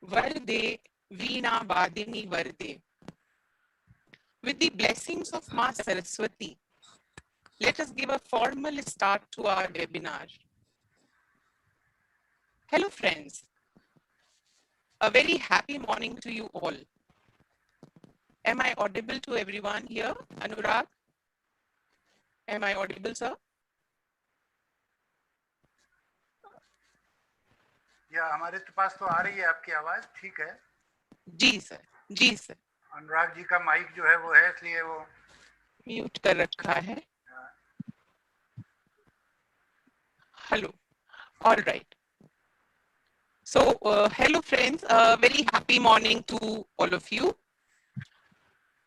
Varde Veena Vadini Varde. With the blessings of Ma Saraswati, let us give a formal start to our webinar. Hello friends, a very happy morning to you all. Am I audible to everyone here? Anurag? Am I audible, sir? या हमारे पास तो आ रही है आपकी आवाज, ठीक है? जी sir, जी sir. Anurag ji का माइक जो है वो है, इसलिए वो म्यूट कर रखा है। Hello, all right. So, hello friends, a very happy morning to all of you.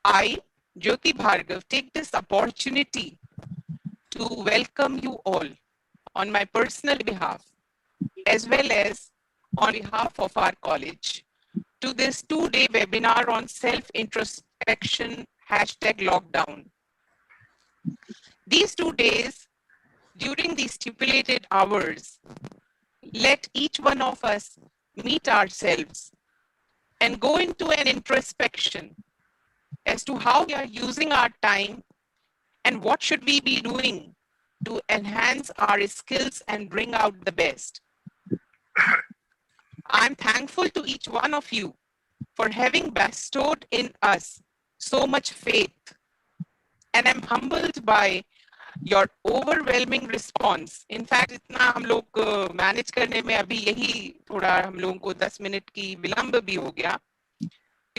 I, Jyoti Bhargav, take this opportunity to welcome you all on my personal behalf, as well as on behalf of our college, to this 2-day webinar on self-introspection #lockdown. These 2 days, during the stipulated hours, let each one of us meet ourselves and go into an introspection as to how we are using our time and what should we be doing to enhance our skills and bring out the best. I'm thankful to each one of you for having bestowed in us so much faith, and I'm humbled by your overwhelming response. In fact, इतना हम लोग manage करने में अभी यही थोड़ा हम लोगों को 10 मिनट की विलंब भी हो गया,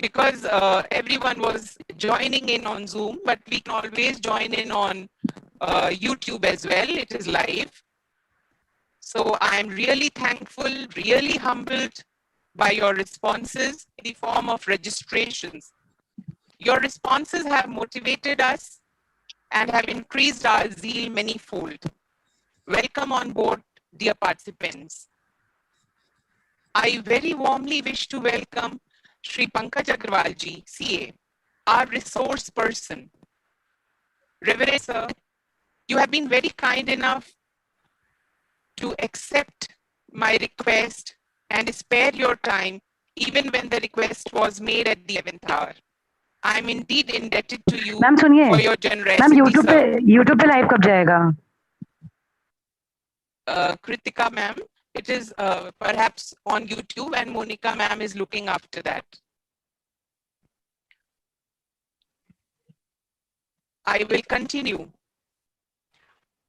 because everyone was joining in on Zoom, but we can always join in on YouTube as well. It is live. So I'm really thankful, really humbled by your responses in the form of registrations. Your responses have motivated us and have increased our zeal manyfold. Welcome on board, dear participants. I very warmly wish to welcome Shri Pankaj Agrawal ji, CA, our resource person. Reverend Sir, you have been very kind enough to accept my request and spare your time even when the request was made at the 11th hour. I am indeed indebted to you for your generosity. Ma'am YouTube पे live कब जाएगा? Kritika ma'am, it is perhaps on YouTube, and Monica ma'am is looking after that. I will continue.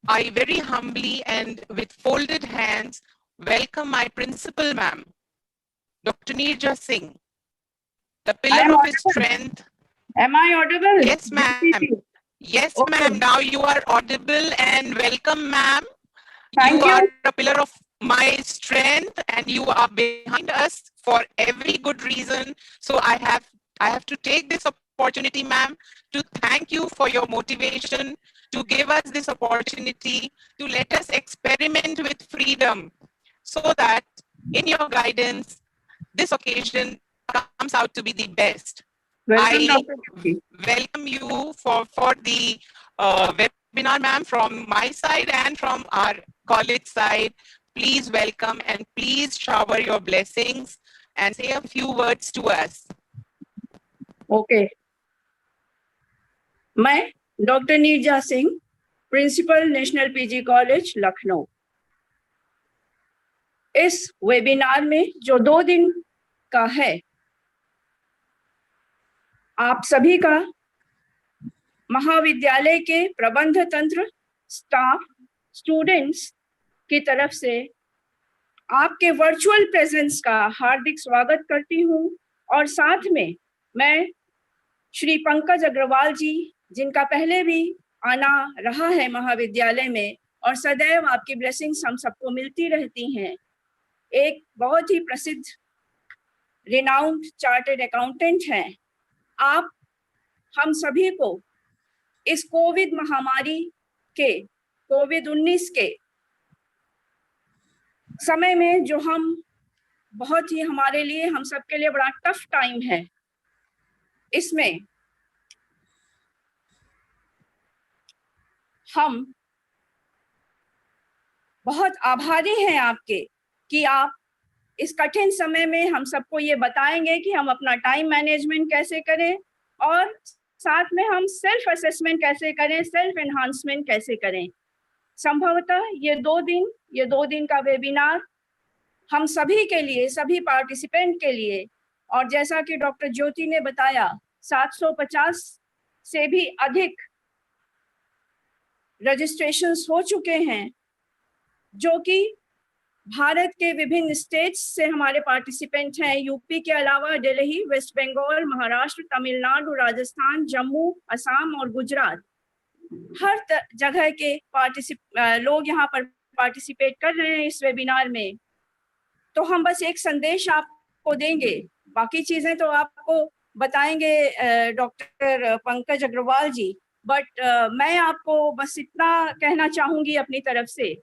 I very humbly and with folded hands welcome my principal ma'am, Dr. Neerja Singh, the pillar of his strength. Am I audible? Yes, ma'am. Yes, Okay. ma'am. Now you are audible, and welcome, ma'am. Thank you. are a pillar of my strength, and you are behind us for every good reason. So I have to take this opportunity, ma'am, to thank you for your motivation, to give us this opportunity, to let us experiment with freedom, so that in your guidance, this occasion comes out to be the best. Welcome, I Dr. Jyoti. welcome you for the webinar, ma'am, from my side and from our college side. Please welcome and please shower your blessings and say a few words to us. Okay. मैं doctor Neerja Singh, principal national PG college Lucknow, इस webinar में जो 2 दिन का है, आप सभी का महाविद्यालय के प्रबंध तंत्र, स्टाफ, स्टूडेंट्स की तरफ से आपके वर्चुअल प्रेजेंस का हार्दिक स्वागत करती हूं। और साथ में मैं श्री पंकज अग्रवाल जी, जिनका पहले भी आना रहा है महाविद्यालय में और सदैव आपकी ब्लेसिंग्स हम सबको मिलती रहती हैं, एक बहुत ही प्रसिद्ध रिनाउंड चार्टर्ड अकाउंटेंट हैं। आप हम सभी को इस कोविड महामारी के, कोविड-19 के समय में जो हम बहुत ही हमारे लिए, हम सबके लिए बड़ा टफ टाइम है, इसमें हम बहुत आभारी हैं आपके कि आप इस कठिन समय में हम सबको ये बताएंगे कि हम अपना टाइम मैनेजमेंट कैसे करें और साथ में हम सेल्फ असेसमेंट कैसे करें, सेल्फ एनहांसमेंट कैसे करें। संभवतः ये 2 दिन का वेबिनार हम सभी के लिए, सभी पार्टिसिपेंट के लिए, और जैसा कि डॉक्टर ज्योति ने बताया 750 से भी अधिक रजिस्ट्रेशंस हो चुके हैं, जो कि भारत के विभिन्न स्टेट्स से हमारे पार्टिसिपेंट हैं। यूपी के अलावा दिल्ली, वेस्ट बंगाल, महाराष्ट्र, तमिलनाडु, राजस्थान, जम्मू, असम और गुजरात, हर जगह के लोग यहाँ पर पार्टिसिपेट कर रहे हैं इस वेबिनार में। तो हम बस एक संदेश आपको देंगे, बाकी चीजें तो आपको बताएंगे डॉक्टर पंकज अग्रवाल जी, बट मैं आपको बस इतना कहना चाहूंगी अपनी तरफ से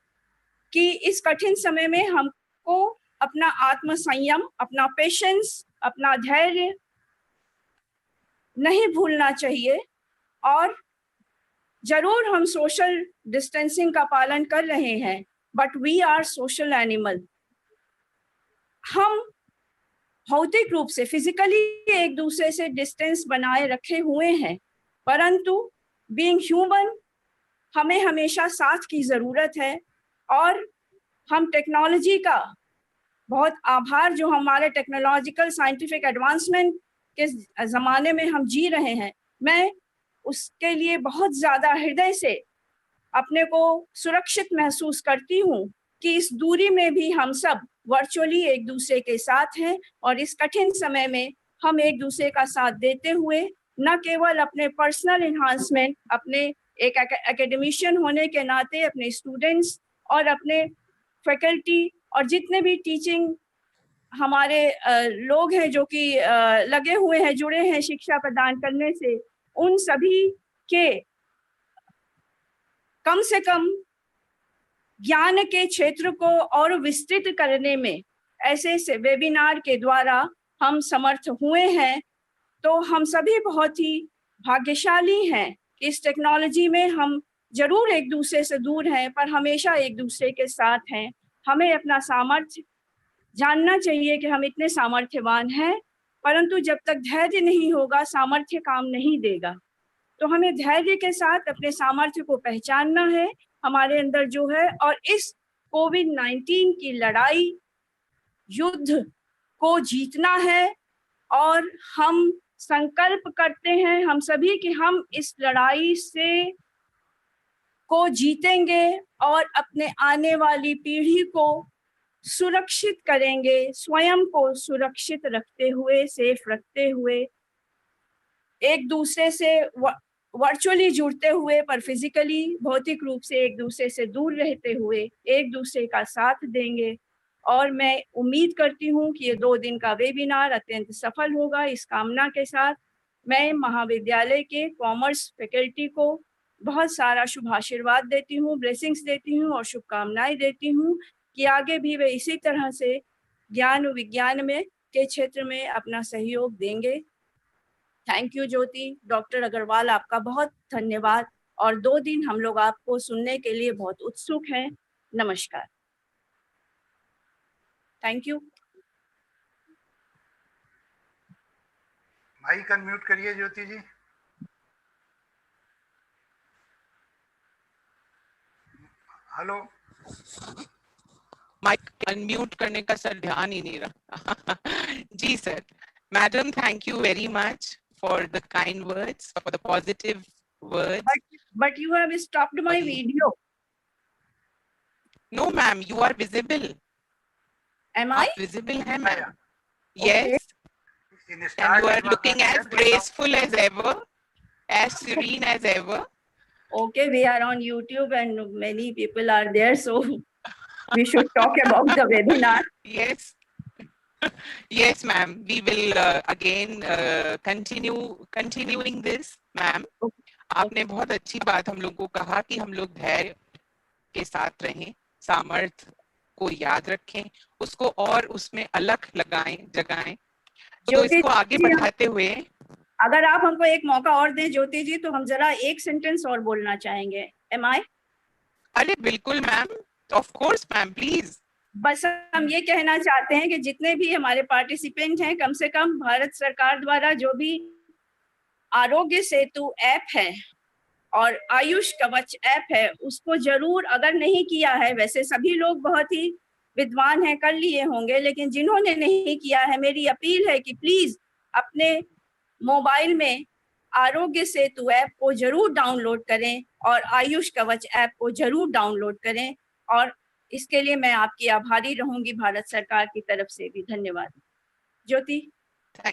कि इस कठिन समय में हमको अपना आत्म संयम, अपना पेशेंस, अपना धैर्य नहीं भूलना चाहिए। और जरूर हम सोशल डिस्टेंसिंग का पालन कर रहे हैं, but we are social animal. हम भौतिक रूप से, फिजिकली एक दूसरे से डिस्टेंस बनाए रखे हुए हैं, परंतु बीइंग ह्यूमन हमें हमेशा साथ की जरूरत है। और हम टेक्नोलॉजी का बहुत आभार, जो हमारे टेक्नोलॉजिकल साइंटिफिक एडवांसमेंट के ज़माने में हम जी रहे हैं, मैं उसके लिए बहुत ज़्यादा हृदय से अपने को सुरक्षित महसूस करती हूँ कि इस दूरी में भी हम सब वर्चुअली एक दूसरे के साथ हैं। और इस कठिन समय में हम एक दूसरे का साथ देते हुए न केवल अपने पर्सनल एनहांसमेंट, अपने एक एकेडमिशियन होने के नाते अपने स्टूडेंट्स और अपने फैकल्टी और जितने भी टीचिंग हमारे लोग हैं जो कि लगे हुए हैं, जुड़े हैं शिक्षा प्रदान करने से, उन सभी के कम से कम ज्ञान के क्षेत्र को और विस्तृत करने में ऐसे वेबिनार के द्वारा हम समर्थ हुए हैं। तो हम सभी बहुत ही भाग्यशाली हैं कि इस टेक्नोलॉजी में हम जरूर एक दूसरे से दूर हैं, पर हमेशा एक दूसरे के साथ हैं। हमें अपना सामर्थ्य जानना चाहिए कि हम इतने सामर्थ्यवान हैं, परंतु जब तक धैर्य नहीं होगा सामर्थ्य काम नहीं देगा। तो हमें धैर्य के साथ अपने सामर्थ्य को पहचानना है, हमारे अंदर जो है, और इस कोविड-19 की लड़ाई, युद्ध को जीतना है। और हम संकल्प करते हैं हम सभी कि हम इस लड़ाई को जीतेंगे और अपने आने वाली पीढ़ी को सुरक्षित करेंगे, स्वयं को सुरक्षित रखते हुए, सेफ रखते हुए, एक दूसरे से वर्चुअली जुड़ते हुए पर फिजिकली, भौतिक रूप से एक दूसरे से दूर रहते हुए एक दूसरे का साथ देंगे। और मैं उम्मीद करती हूँ कि ये 2 दिन का वेबिनार अत्यंत सफल होगा। इस कामना के साथ मैं महाविद्यालय के कॉमर्स फैकल्टी को बहुत सारा शुभ आशीर्वाद देती हूँ, ब्लेसिंग्स देती हूँ और शुभकामनाएं देती हूँ कि आगे भी वे इसी तरह से ज्ञान विज्ञान में के क्षेत्र में अपना सहयोग देंगे। Thank you Jyoti. Doctor Agarwal, आपका बहुत धन्यवाद। और 2 दिन हम लोग आपको सुनने के लिए बहुत उत्सुक हैं। नमस्कार। Thank you. माइक अनम्यूट करिए Jyoti ji. Hello. Mic unmute करने का सर ध्यान ही नहीं रहा। जी sir. Madam, thank you very much for the kind words, for the positive words. But you have stopped my video. No ma'am, you are visible. Am I? Visible है ma'am. Okay. Yes. And you are looking as graceful as ever, as serene as ever. Okay, we are on YouTube and many people are there, so we should talk about the webinar. Yes. Yes, ma'am. We will again continuing this, ma'am. आपने बहुत अच्छी बात हम लोग को कहा कि हम लोग धैर्य के साथ रहें, सामर्थ्य को याद रखें, उसको और उसमें अलग लगाएं, जगाएं। तो इसको आगे बढ़ाते हुए अगर आप हमको एक मौका और दें ज्योति जी, तो हम जरा एक सेंटेंस और बोलना चाहेंगे। Am I? अरे बिल्कुल ma'am, of course ma'am, please. बस हम ये कहना चाहते हैं कि जितने भी हमारे पार्टिसिपेंट हैं, कम से कम भारत सरकार द्वारा जो भी आरोग्य सेतु ऐप है और आयुष कवच ऐप है, उसको जरूर, अगर नहीं किया है, वैसे सभी लोग बहुत ही विद्वान हैं, कर लिए होंगे, लेकिन जिन्होंने नहीं किया है, मेरी अपील है कि प्लीज अपने मोबाइल में आरोग्य सेतु ऐप को जरूर डाउनलोड करें और आयुष कवच ऐप को जरूर डाउनलोड करें। और इसके लिए मैं आपकी आभारी रहूंगी भारत सरकार की तरफ से भी। धन्यवाद। ज्योति।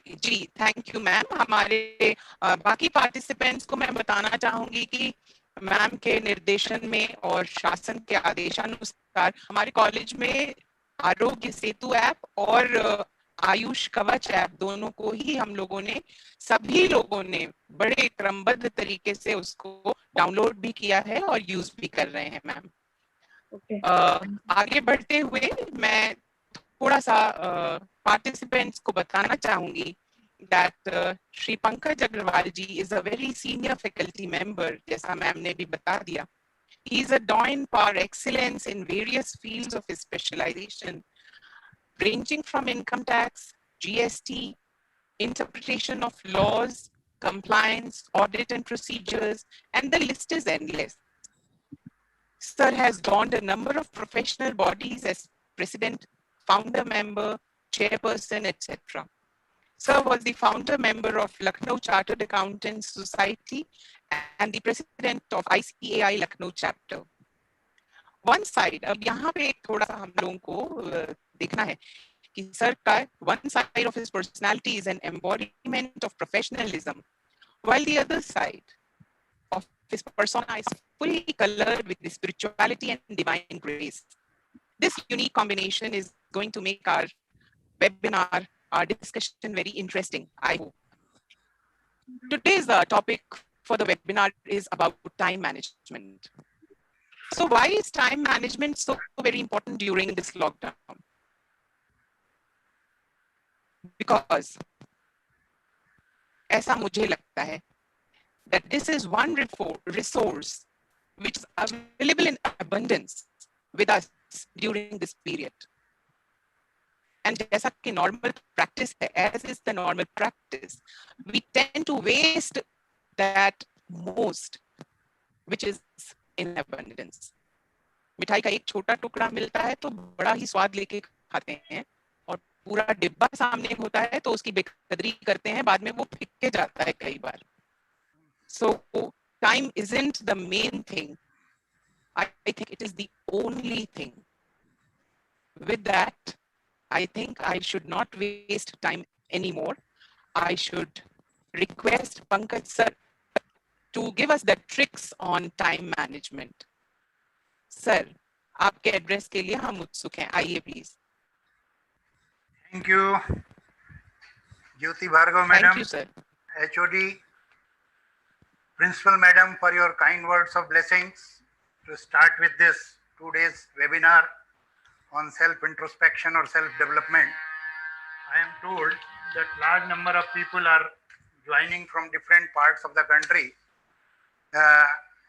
जी थैंक यू मैम। हमारे बाकी पार्टिसिपेंट्स को मैं बताना चाहूंगी कि मैम के निर्देशन में और शासन के आदेशानुसार हमारे कॉलेज में आरोग्य सेतु ऐप और आयुष कवच ऐप दोनों को ही हम लोगों ने, सभी लोगों ने बड़े क्रमबद्ध तरीके से उसको डाउनलोड भी किया है और यूज भी कर रहे हैं मैम। आगे बढ़ते हुए मैं थोड़ा सा पार्टिसिपेंट्स को बताना चाहूंगी that Shri Pankaj Agrawal ji is a very senior faculty member, जैसा मैम ने भी बता दिया. He is a doyen par excellence in various fields of his specialization, ranging from income tax, GST, interpretation of laws, compliance, audit and procedures, and the list is endless. Sir has donned a number of professional bodies as president, founder member, chairperson, etc. Sir was the founder member of Lucknow Chartered Accountants Society and the president of ICAI Lucknow chapter. One side, अब यहाँ पे थोड़ा सा हम लोगों को देखना है कि सर का one side of his personality is an embodiment of professionalism, while the other side of his persona is fully colored with the spirituality and divine grace. This unique combination is going to make our webinar, our discussion very interesting, I hope. Today's topic for the webinar is about time management. So why is time management so very important during this lockdown? Because ऐसा मुझे लगता है that this is one resource which is available in abundance with us during this period. And जैसा कि normal practice है, as is the normal practice, we tend to waste that most, which is in abundance. मिठाई का एक छोटा टुकड़ा मिलता है तो बड़ा ही स्वाद लेके खाते हैं, और पूरा डिब्बा सामने होता है तो उसकी बेकदरी करते हैं, बाद में वो फेंक के जाता है कई बार. So time isn't the main thing. I think it is the only thing. With that, I think I should not waste time anymore. I should request Pankaj sir to give us the tricks on time management. Sir, आपके address के लिए हम उत्सुक हैं. आइए please. Thank you, Jyoti Bhargav madam. Thank you sir. HOD, Principal madam, for your kind words of blessings to start with this 2 days webinar on self-introspection or self-development. I am told that large number of people are joining from different parts of the country.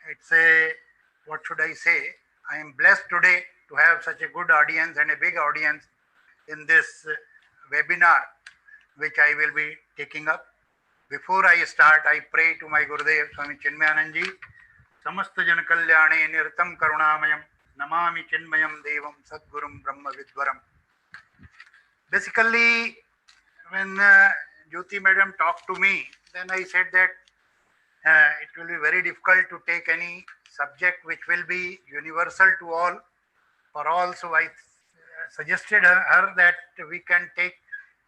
It's a, what should I say? I am blessed today to have such a good audience and a big audience in this webinar, which I will be taking up. Before I start, I pray to my Gurudev, Swami Chinmayanand ji, Samasta Jan Kalyane Nirtam Karunamayam, Namami Chinmayam Devam Sadgurum Brahma Vidwaram. Basically, when Jyoti madam talked to me, then I said that it will be very difficult to take any subject which will be universal to all, for all. So I suggested her that we can take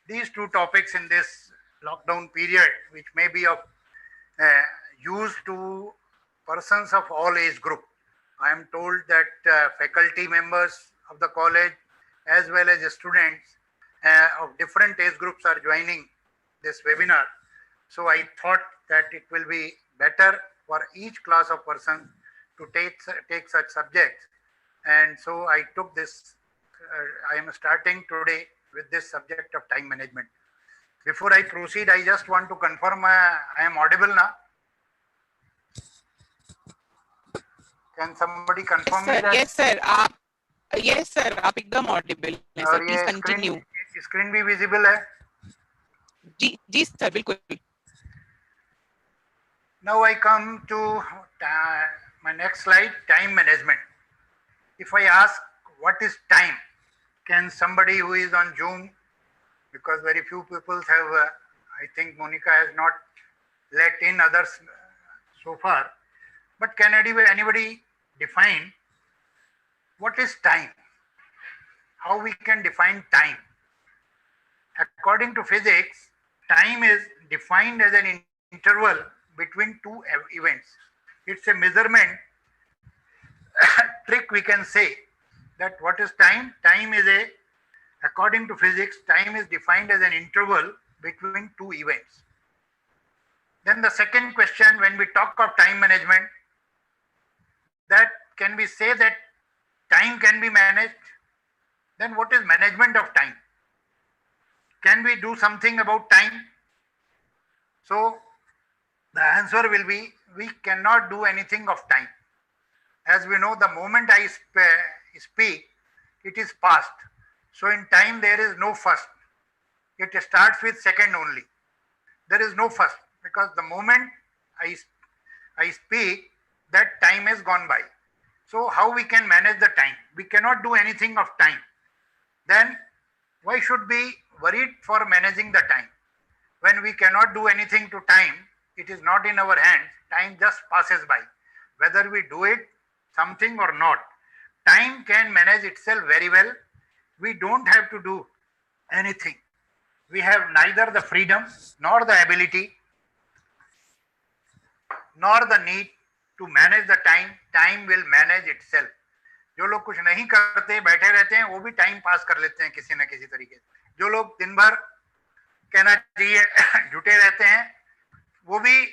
these two topics in this lockdown period, which may be of use to persons of all age group. I am told that faculty members of the college as well as students of different age groups are joining this webinar. So I thought that it will be better for each class of person to take such subjects. And so I took this, I am starting today with this subject of time management. Before I proceed, I just want to confirm I am audible now. Can somebody confirm me that? Yes sir, आप Yes, sir. आप एकदम audible हैं, sir. और Please ये continue. Screen भी visible है? जी, sir, बिल्कुल. Now I come to my next slide, time management. If I ask what is time, can somebody who is on Zoom, because very few people have, I think Monica has not let in others so far, but can anybody define what is time? How we can define time? According to physics, time is defined as an interval between two events. It's a measurement trick, we can say that what is time? Time is according to physics, time is defined as an interval between two events. Then the second question, when we talk of time management, that can we say that time can be managed? Then what is management of time? Can we do something about time? So the answer will be, we cannot do anything of time. As we know, the moment I speak, it is past. So in time, there is no first. It starts with second only. There is no first, because the moment I speak, that time has gone by. So how we can manage the time? We cannot do anything of time. Then why should we worried for managing the time? When we cannot do anything to time, it is not in our hands. Time just passes by, whether we do it something or not. Time can manage itself very well. We don't have to do anything. We have neither the freedom nor the ability nor the need to manage the time. Time will manage itself. जो लोग कुछ नहीं करते, बैठे रहते हैं, वो भी टाइम पास कर लेते हैं किसी न किसी तरीके से. जो लोग दिन भर कहना चाहिए जुटे रहते हैं, वो भी,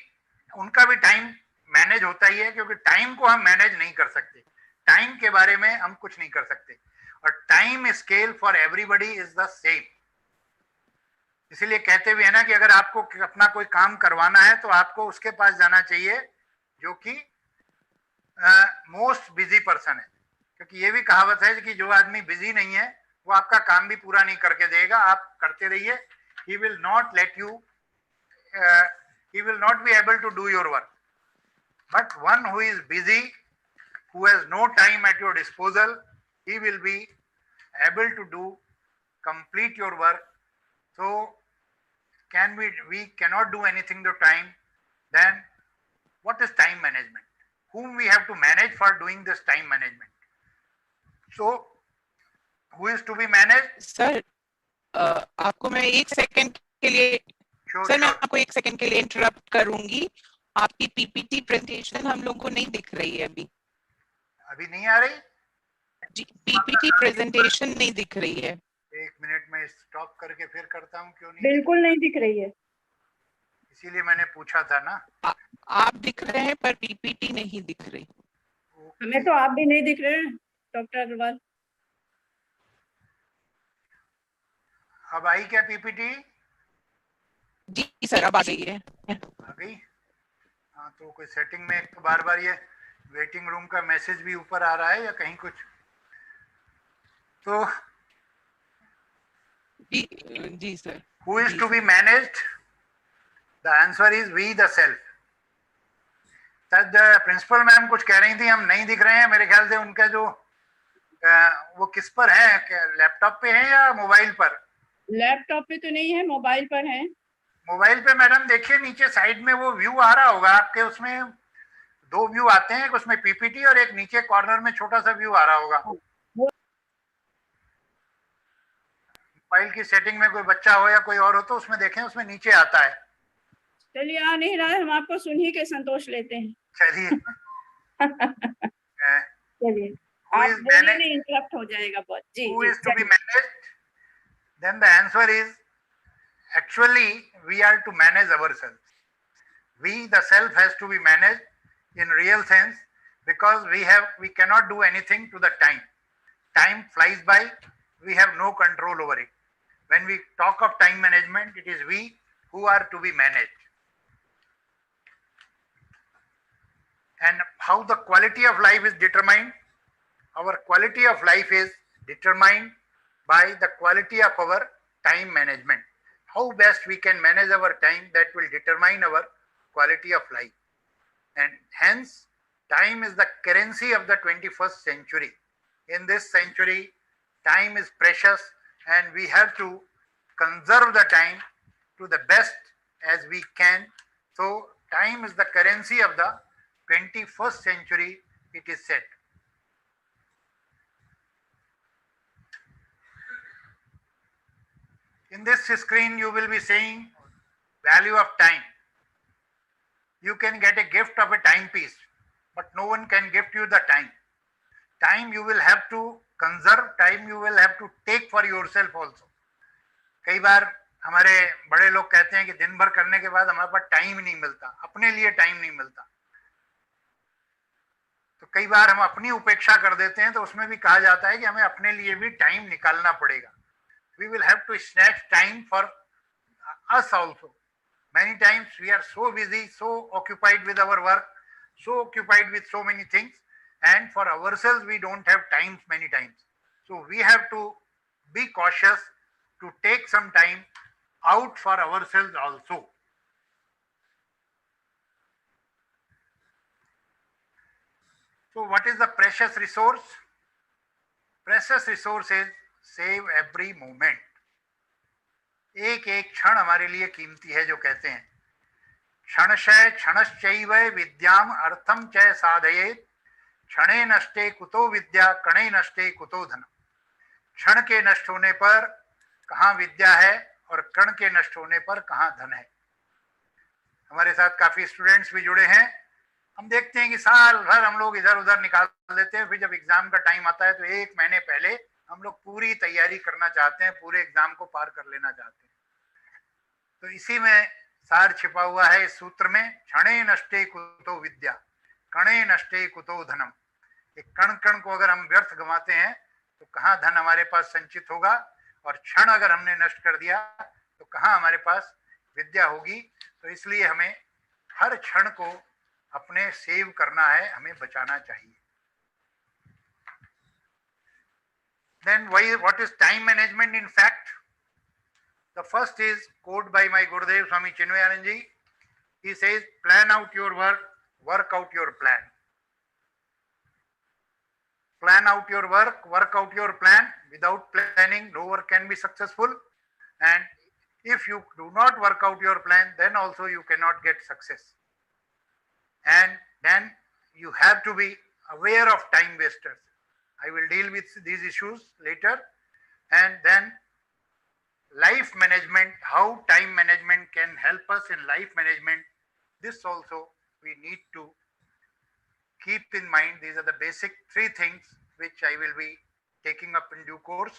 उनका भी टाइम मैनेज होता ही है, क्योंकि टाइम को हम मैनेज नहीं कर सकते. टाइम के बारे में हम कुछ नहीं कर सकते, और time scale for everybody is the same. इसीलिए कहते भी है ना कि अगर आपको अपना कोई काम करवाना है तो आपको उसके पास जाना चाहिए जो कि मोस्ट बिजी पर्सन है, क्योंकि ये भी कहावत है कि जो आदमी बिजी नहीं है वो आपका काम भी पूरा नहीं करके देगा. आप करते रहिए, he will not let you, he will not be able to do your work. But one who is busy, who has no time at your disposal, he will be able to complete your work. So we cannot do anything to time. Then what is time management? Whom we have to manage for doing this time management? So who is to be managed? Sir, आपको मैं एक second के लिए sir मैं आपको एक second के लिए इंटरप्ट करूंगी. आपकी पीपीटी प्रेजेंटेशन हम लोगों को नहीं दिख रही है अभी नहीं आ रही जी. पीपीटी प्रेजेंटेशन नहीं दिख रही है. एक मिनट में स्टॉप करके फिर करता हूँ. क्यों नहीं? बिल्कुल नहीं दिख रही है, इसीलिए मैंने पूछा था ना. आप दिख रहे हैं पर पीपीटी नहीं दिख रही. हमें तो आप भी नहीं दिख रहे हैं डॉक्टर अग्रवाल. अब आई क्या पीपीटी? जी सर अब आ गई है. आ गई. हाँ, तो कोई सेटिंग में तो बार बार ये वेटिंग रूम का मैसेज भी ऊपर आ रहा है या कहीं कुछ. तो जी sir. who is to be managed? The answer is we the self. Principal ma'am कुछ कह रही थी, हम नहीं दिख रहे हैं. मेरे ख्याल से उनका जो वो किस पर है, लैपटॉप पे है या मोबाइल पर? लैपटॉप पे तो नहीं है, मोबाइल पर है. मोबाइल पे मैडम देखिए नीचे साइड में वो व्यू आ रहा होगा आपके. उसमें दो व्यू आते हैं, एक उसमें पीपीटी और एक नीचे कॉर्नर में छोटा सा व्यू आ रहा होगा. मोबाइल की सेटिंग में कोई बच्चा हो या कोई और हो तो उसमें देखें, उसमें नीचे आता है. चलिए आ नहीं रहा है, हम आपको सुन ही के संतोष लेते हैं. चलिए चलिए आप बोलिए, नहीं इंटरप्ट हो जाएगा बहुत. जी who is to be managed? Then the answer is actually we are to manage ourselves. We the self has to be managed in real sense, because we cannot do anything to the time. Time flies by, we have no control over it. When we talk of time management, it is we who are to be managed. And how the quality of life is determined? our quality of life is determined by the quality of our time management. How best we can manage our time, that will determine our quality of life. And hence, time is the currency of the 21st century. In this century, time is precious and we have to conserve the time to the best as we can. So, time is the currency of the 21st century, it is said. In this screen, you will be seeing value of time. You can get a gift of a timepiece, but no one can gift you the time. Time you will have to conserve, time you will have to take for yourself also. कई बार हमारे बड़े लोग कहते हैं कि दिन भर करने के बाद हमारे पास टाइम नहीं मिलता, अपने लिए टाइम नहीं मिलता। तो कई बार हम अपनी उपेक्षा कर देते हैं, तो उसमें भी कहा जाता है कि हमें अपने लिए भी टाइम निकालना पड़ेगा। We will have to snatch time for us also. Many times we are so busy, so occupied with our work, so occupied with so many things, and for ourselves we don't have time many times. So we have to be cautious to take some time out for ourselves also. So what is the precious resource? Precious resource is save every moment. एक एक क्षण हमारे लिए कीमती है, जो कहते हैं क्षणशय क्षणश्चैव विद्याम अर्थम च साधयेत् क्षणे नष्टे कुतो विद्या कणे नष्टे कुतो धन। क्षण के नष्ट होने पर कहाँ विद्या है और कण के नष्ट होने पर कहाँ धन है। हमारे साथ काफी स्टूडेंट्स भी जुड़े हैं। हम देखते हैं कि साल भर हम लोग इधर उधर निकाल देते हैं, फिर जब एग्जाम का टाइम आता है तो एक महीने पहले हम लोग पूरी तैयारी करना चाहते हैं, पूरे एग्जाम को पार कर लेना चाहते हैं। तो इसी में सार छिपा हुआ है इस सूत्र में, क्षणे नष्टे कुतो विद्या कणे नष्टे कुतो धनम। एक कण कण को अगर हम व्यर्थ गंवाते हैं तो कहाँ धन हमारे पास संचित होगा, और क्षण अगर हमने नष्ट कर दिया तो कहाँ हमारे पास विद्या होगी। तो इसलिए हमें हर क्षण को अपने सेव करना है, हमें बचाना चाहिए। Then what is time management in fact? The first is quote by my Gurudev Swami Chinmayanand ji. He says, plan out your work, work out your plan. Plan out your work out your plan. Without planning, no work can be successful. And if you do not work out your plan, then also you cannot get success. And then you have to be aware of time wasters. I will deal with these issues later. And then life management, how time management can help us in life management. This also we need to keep in mind. These are the basic three things which I will be taking up in due course.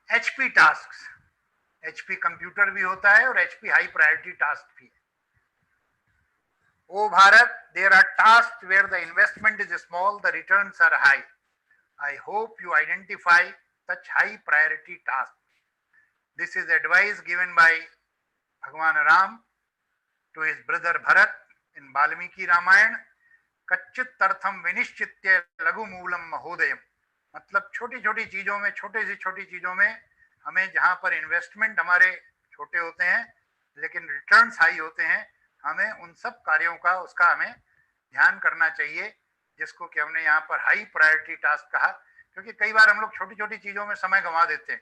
HP tasks. HP computer भी होता है और HP high priority task भी है. Oh Bharat, there are tasks where the investment is small, the returns are high. I hope you identify such high priority tasks. This is advice given by Bhagwan Ram to his brother Bharat in Valmiki Ramayana. कच्चित तर्थम विनिश्चित्य लघु मूलम महोदयम। मतलब छोटी छोटी चीजों में, छोटे से छोटी चीजों में हमें जहां पर इन्वेस्टमेंट हमारे छोटे होते हैं लेकिन रिटर्न्स हाई होते हैं, हमें उन सब कार्यों का उसका हमें ध्यान करना चाहिए, जिसको कि हमने यहाँ पर हाई प्रायोरिटी टास्क कहा। क्योंकि कई बार हम लोग छोटी छोटी चीजों में समय गंवा देते हैं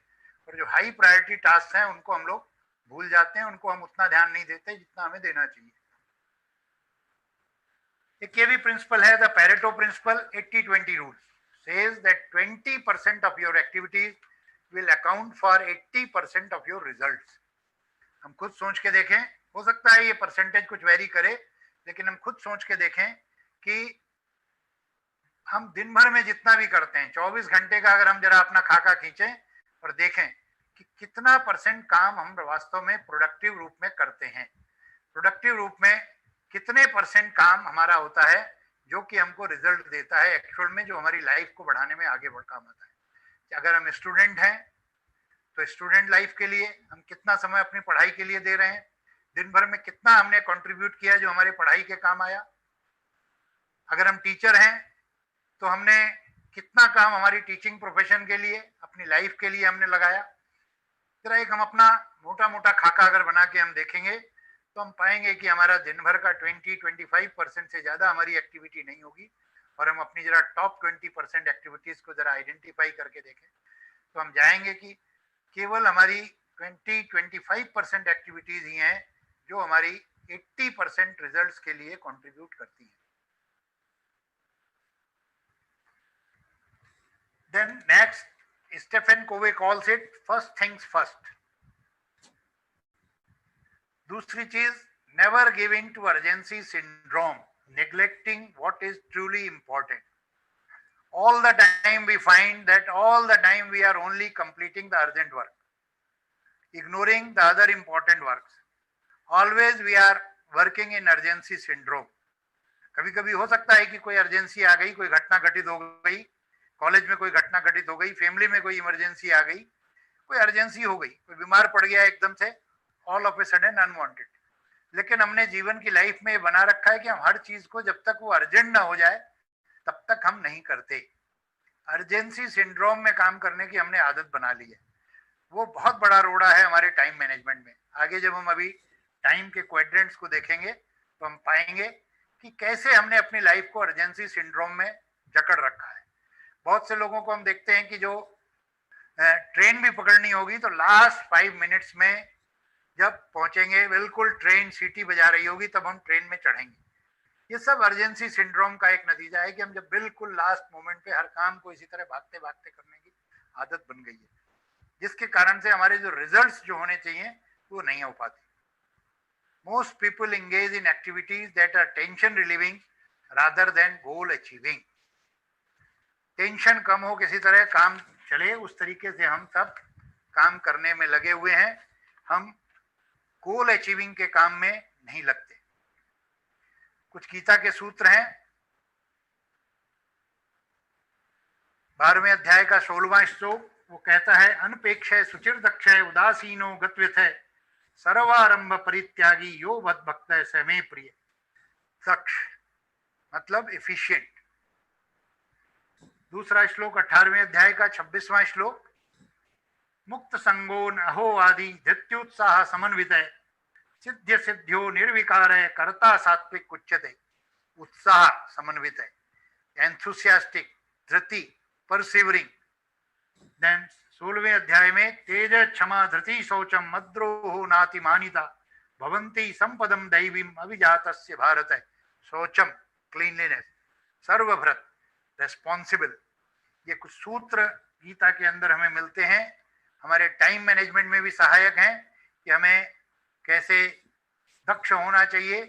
और जो हाई प्रायोरिटी टास्क हैं उनको हम लोग भूल जाते हैं, उनको हम उतना ध्यान नहीं देते जितना हमें देना चाहिए। एक ये भी प्रिंसिपल है, the Pareto principle 80-20 rule says that 20% of your activities will account for 80% of your results. हम खुद सोच के देखें, हो सकता है ये परसेंटेज कुछ वेरी करे, लेकिन हम खुद सोच के देखें कि हम दिन भर में जितना भी करते हैं 24 घंटे का अगर हम जरा अपना खाका खींचें और देखें कि कितना परसेंट काम हम वास्तव में प्रोडक्टिव रूप में करते हैं, प्रोडक्टिव रूप में कितने परसेंट काम हमारा होता है जो कि हमको रिजल्ट देता है एक्चुअल में, जो हमारी लाइफ को बढ़ाने में आगे बढ़ काम आता है। अगर हम स्टूडेंट हैं तो स्टूडेंट लाइफ के लिए हम कितना समय अपनी पढ़ाई के लिए दे रहे हैं, दिन भर में कितना हमने कंट्रीब्यूट किया जो हमारे पढ़ाई के काम आया। अगर हम टीचर हैं तो हमने कितना काम हमारी टीचिंग प्रोफेशन के लिए, अपनी लाइफ के लिए हमने लगाया। जरा एक हम अपना मोटा मोटा खाका अगर बना के हम देखेंगे तो हम पाएंगे कि हमारा दिन भर का 20-25% से ज्यादा हमारी एक्टिविटी नहीं होगी। और हम अपनी जरा टॉप 20% एक्टिविटीज को जरा आइडेंटिफाई करके देखें तो हम जाएंगे कि केवल हमारी 20-25% एक्टिविटीज ही हैं जो हमारी 80% रिजल्ट्स के लिए कंट्रीब्यूट करती हैं। Then next, Stephen Covey calls it first things first. दूसरी चीज, never give in to urgency syndrome, neglecting what is truly important. All the time we find that all the time we are only completing the urgent work, ignoring the other important works. Always we are working in urgency syndrome. कभी कभी हो सकता है कि कोई urgency आ गई, कोई घटना घटित हो गई, कॉलेज में कोई घटना घटित हो गई, फैमिली में कोई इमरजेंसी आ गई, कोई अर्जेंसी हो गई, कोई बीमार पड़ गया एकदम से, all of a sudden unwanted. लेकिन हमने जीवन की लाइफ में ये बना रखा है कि हम हर चीज को जब तक वो अर्जेंट ना हो जाए तब तक हम नहीं करते। अर्जेंसी सिंड्रोम में काम करने की हमने आदत बना ली है। वो बहुत बड़ा रोड़ा है हमारे टाइम मैनेजमेंट में। आगे जब हम अभी टाइम के क्वाड्रेंट्स को देखेंगे तो हम पाएंगे कि कैसे हमने अपनी लाइफ को अर्जेंसी सिंड्रोम में जकड़ रखा है। बहुत से लोगों को हम देखते हैं कि जो ट्रेन भी पकड़नी होगी तो लास्ट 5 मिनट्स में जब पहुंचेंगे, बिल्कुल ट्रेन सीटी बजा रही होगी तब हम ट्रेन में चढ़ेंगे। ये सब अर्जेंसी सिंड्रोम का एक नतीजा है कि हम जब बिल्कुल लास्ट मोमेंट पे हर काम को इसी तरह भागते भागते करने की आदत बन गई है, जिसके कारण से हमारे जो रिजल्ट्स जो होने चाहिए वो नहीं हो पाते। Most people engage in activities that are tension relieving rather than goal achieving. Tension कम हो, किसी तरह काम चले, उस तरीके से हम सब काम करने में लगे हुए हैं। हम गोल अचीविंग के काम में नहीं लगते। कुछ गीता के सूत्र हैं। 12वें अध्याय का 16वां श्लोक, वो कहता है, अनपेक्षय सुचिर दक्षय उदासीनो गत्व्यथय सर्वारंभ परित्यागी यो भद भक्त स मे प्रिय। दक्ष मतलब एफिशिएंट। दूसरा श्लोक 18वें अध्याय का 26वां श्लोक, मुक्त संगो अहो आदि धृत्युत्साह समन्वित है सिद्ध सिद्ध्यो निर्विकार है कर्ता सात्विक उच्यते। उत्साह समन्वित है, एंथुसियास्टिक, धृति, परसिवरिंग। देन 16वें अध्याय में तेज क्षमा धृति शौचम मद्रोहो नाति मानिता भवंती संपदम दैवीम अभिजातस्य भारत है। शौचम क्लीनलीनेस, सर्वभृत रेस्पॉन्सिबल। ये कुछ सूत्र गीता के अंदर हमें मिलते हैं, हमारे टाइम मैनेजमेंट में भी सहायक हैं कि हमें कैसे दक्ष होना चाहिए,